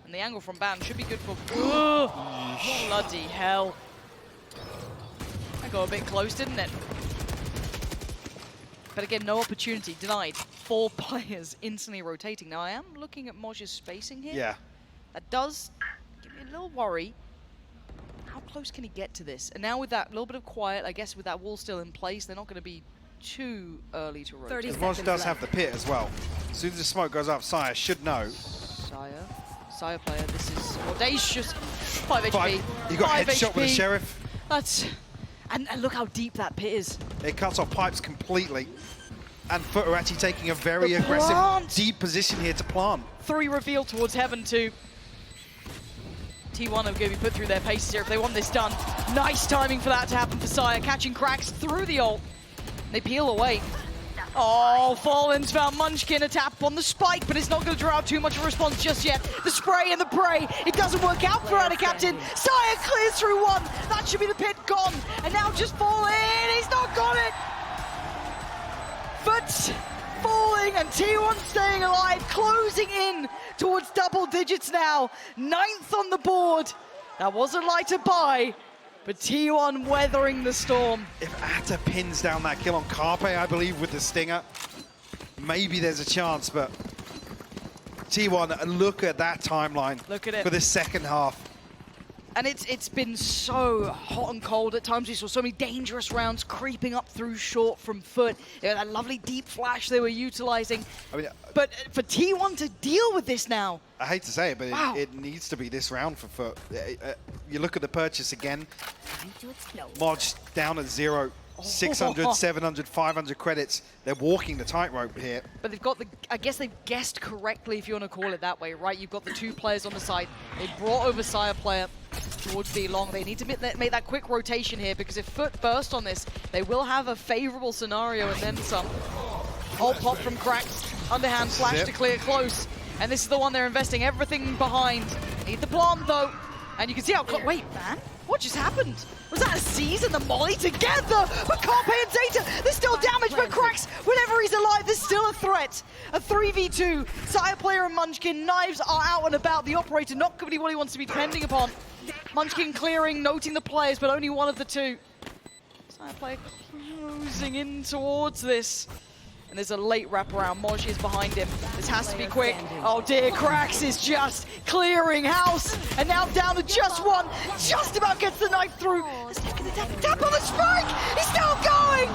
And the angle from Ban should be good for... Bloody hell. That got a bit close, didn't it? But again, no opportunity. Denied. 4 players instantly rotating. Now, I am looking at Moj's spacing here. Yeah. That does give me a little worry. How close can he get to this? And now with that little bit of quiet, I guess with that wall still in place, they're not going to be too early to rotate. Moj does have the pit as well. As soon as the smoke goes up, Saya should know. Saya player, this is audacious. 5 HP. You got 5 headshot HP. with a Sheriff. That's... And look how deep that pit is. It cuts off pipes completely. And FUT are actually taking a very aggressive, deep position here to plant. 3 reveal towards Heaven too. T1 are going to be put through their paces here if they want this done. Nice timing for that to happen for Saya, catching cracks through the ult. They peel away. Oh, Fallen's found Munchkin, a tap on the spike, but it's not going to draw out too much of a response just yet. The spray and the pray, it doesn't work out for our captain. Saya clears through 1. That should be the pit gone. And now just Fallen, he's not got it. FUT falling and T1 staying alive, closing in towards double digits now. 9th on the board. That was a lighter buy, but T1 weathering the storm. If Atta pins down that kill on Carpe, I believe, with the Stinger, maybe there's a chance, but T1, look at that timeline. Look at it. For the second half. And it's been so hot and cold at times. We saw so many dangerous rounds creeping up through short from FUT. That lovely deep flash they were utilizing. I mean, but for T1 to deal with this now. I hate to say it, but it needs to be this round for FUT. You look at the purchase again. Moj down at 0. 600, 700, 500 credits. They're walking the tightrope here. But they've got the, I guess they've guessed correctly, if you want to call it that way, right? You've got the 2 players on the side. They brought over Saya player towards B long. They need to make that quick rotation here, because if FUT burst on this, they will have a favorable scenario and then some. Ult pop from Cracks. Underhand flash to clear close. And this is the one they're investing everything behind. Need the plant though. And you can see how wait, man, what just happened? Was that a seize and the molly together? But Carpe and Zeta, there's still damage, but Cracks, whenever he's alive, there's still a threat. A 3v2, Saya player and Munchkin, knives are out and about. The operator not going to be what he wants to be depending upon. Munchkin clearing, noting the players, but only one of the 2. Saya player closing in towards this. And there's a late wraparound. Moj is behind him. This has to be quick. Oh dear, Cracks is just clearing house. And now down to just 1. Just about gets the knife through. Let's take the tap on the spike. He's still going.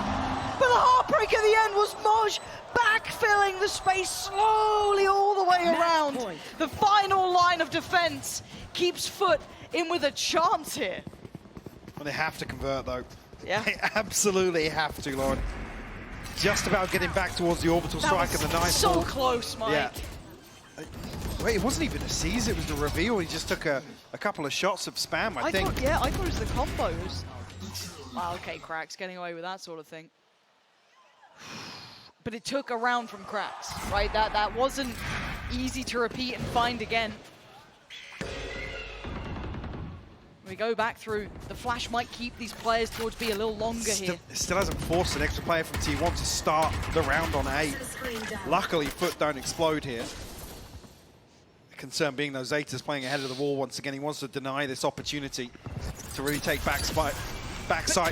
But the heartbreak at the end was Moj backfilling the space slowly all the way around. The final line of defense keeps FUT in with a chance here. Well, they have to convert though. Yeah. They absolutely have to, Lauren. Just about getting back towards the orbital strike and the nice so ball. close, Mike. Yeah. Wait, it wasn't even a seize, it was the reveal. He just took a couple of shots of spam, I think. I thought it was the combos. Wow, okay, Cracks getting away with that sort of thing. But it took a round from Cracks, right? That wasn't easy to repeat and find again. We go back through. The flash might keep these players towards B a little longer here. Still hasn't forced an extra player from T1 to start the round on A. Luckily, FUT don't explode here. The concern being, though, Zeta's playing ahead of the wall once again. He wants to deny this opportunity to really take backside,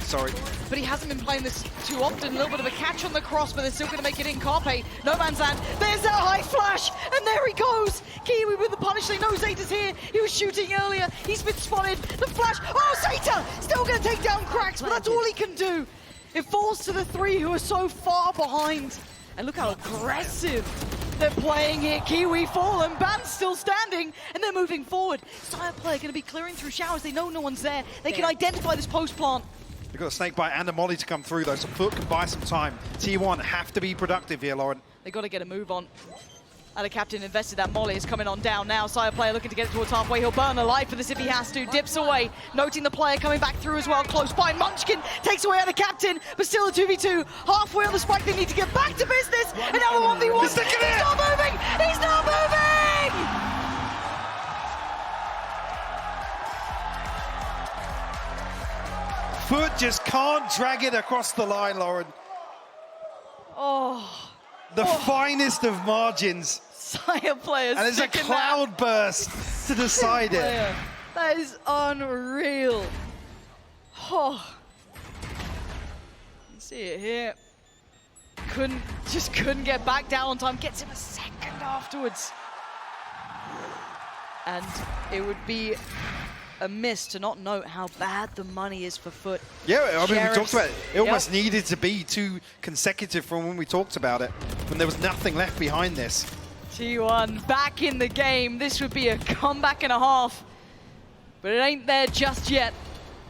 sorry. But he hasn't been playing this too often. A little bit of a catch on the cross, but they're still going to make it in. Carpe, no man's land. There's that high flash, and there he goes. Kiwi with the punish. They know Zeta's here. He was shooting earlier. He's been spotted. The flash. Oh, Zeta still going to take down Cracks, but that's all he can do. It falls to the three who are so far behind. And look how aggressive they're playing here. Kiwi fallen, Ban still standing, and they're moving forward. Sire player going to be clearing through showers. They know no one's there. They can identify this post plant. They've got a snake bite and a molly to come through, though, so FUT can buy some time. T1 have to be productive here, Lauren. They got to get a move on. And the captain invested that molly. Is coming on down now. Sire player looking to get it towards halfway. He'll burn alive for this if he has to. Dips away, noting the player coming back through as well. Close by. Munchkin takes away the captain, but still a 2v2. Halfway on the spike. They need to get back to business. And now the 1v1. He's not moving. He's not moving. FUT just can't drag it across the line, Lauren. Oh. The finest of margins. Sire players. And there's a cloud burst to decide it. That is unreal. Oh. You see it here. Just couldn't get back down on time. Gets him a second afterwards. And it would be a miss to not note how bad the money is for FUT. Yeah, I mean, we talked about it. It almost needed to be 2 consecutive from when we talked about it, when there was nothing left behind this. T1 back in the game. This would be a comeback and a half, but it ain't there just yet.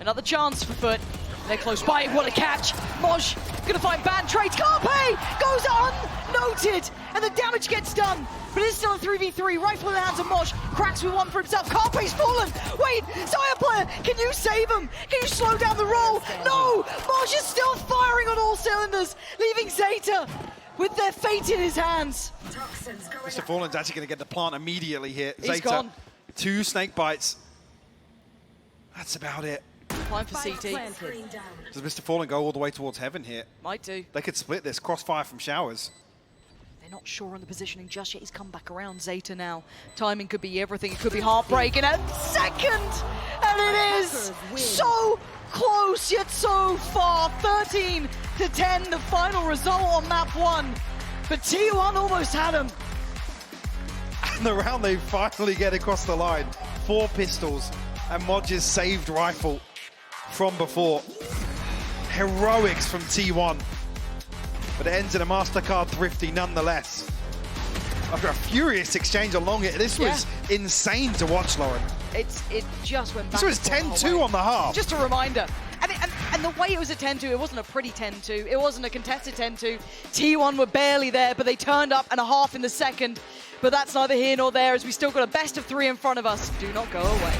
Another chance for FUT. They're close by. What a catch. Moj gonna find Ban trades. Carpe goes unnoted, and the damage gets done. But it's still a 3v3. Rifle in the hands of Moj. Cracks with one for himself. Carpe's fallen. Wait, Sire player, can you save him? Can you slow down the roll? No, Moj is still firing on all cylinders, leaving Zeta with their fate in his hands. Mr. Fallen's actually going to get the plant immediately here. He's Zeta, gone. 2 snake bites. That's about it. Time for CT. Does Mr. Fallen go all the way towards heaven here? Might do. They could split this. Crossfire from showers. They're not sure on the positioning just yet. He's come back around Zeta now. Timing could be everything. It could be heartbreak in a second. And it is so close yet so far. 13-10, the final result on map 1. But T1 almost had him. And the round they finally get across the line. 4 pistols and Moj's saved rifle from before. Heroics from T1. But it ends in a MasterCard thrifty nonetheless. After a furious exchange along it, this was insane to watch, Lauren. It just went back. This was 10-2 on the half. Just a reminder. And the way it was a 10-2, it wasn't a pretty 10-2. It wasn't a contested 10-2. T1 were barely there, but they turned up and a half in the second. But that's neither here nor there, as we still got a best of 3 in front of us. Do not go away.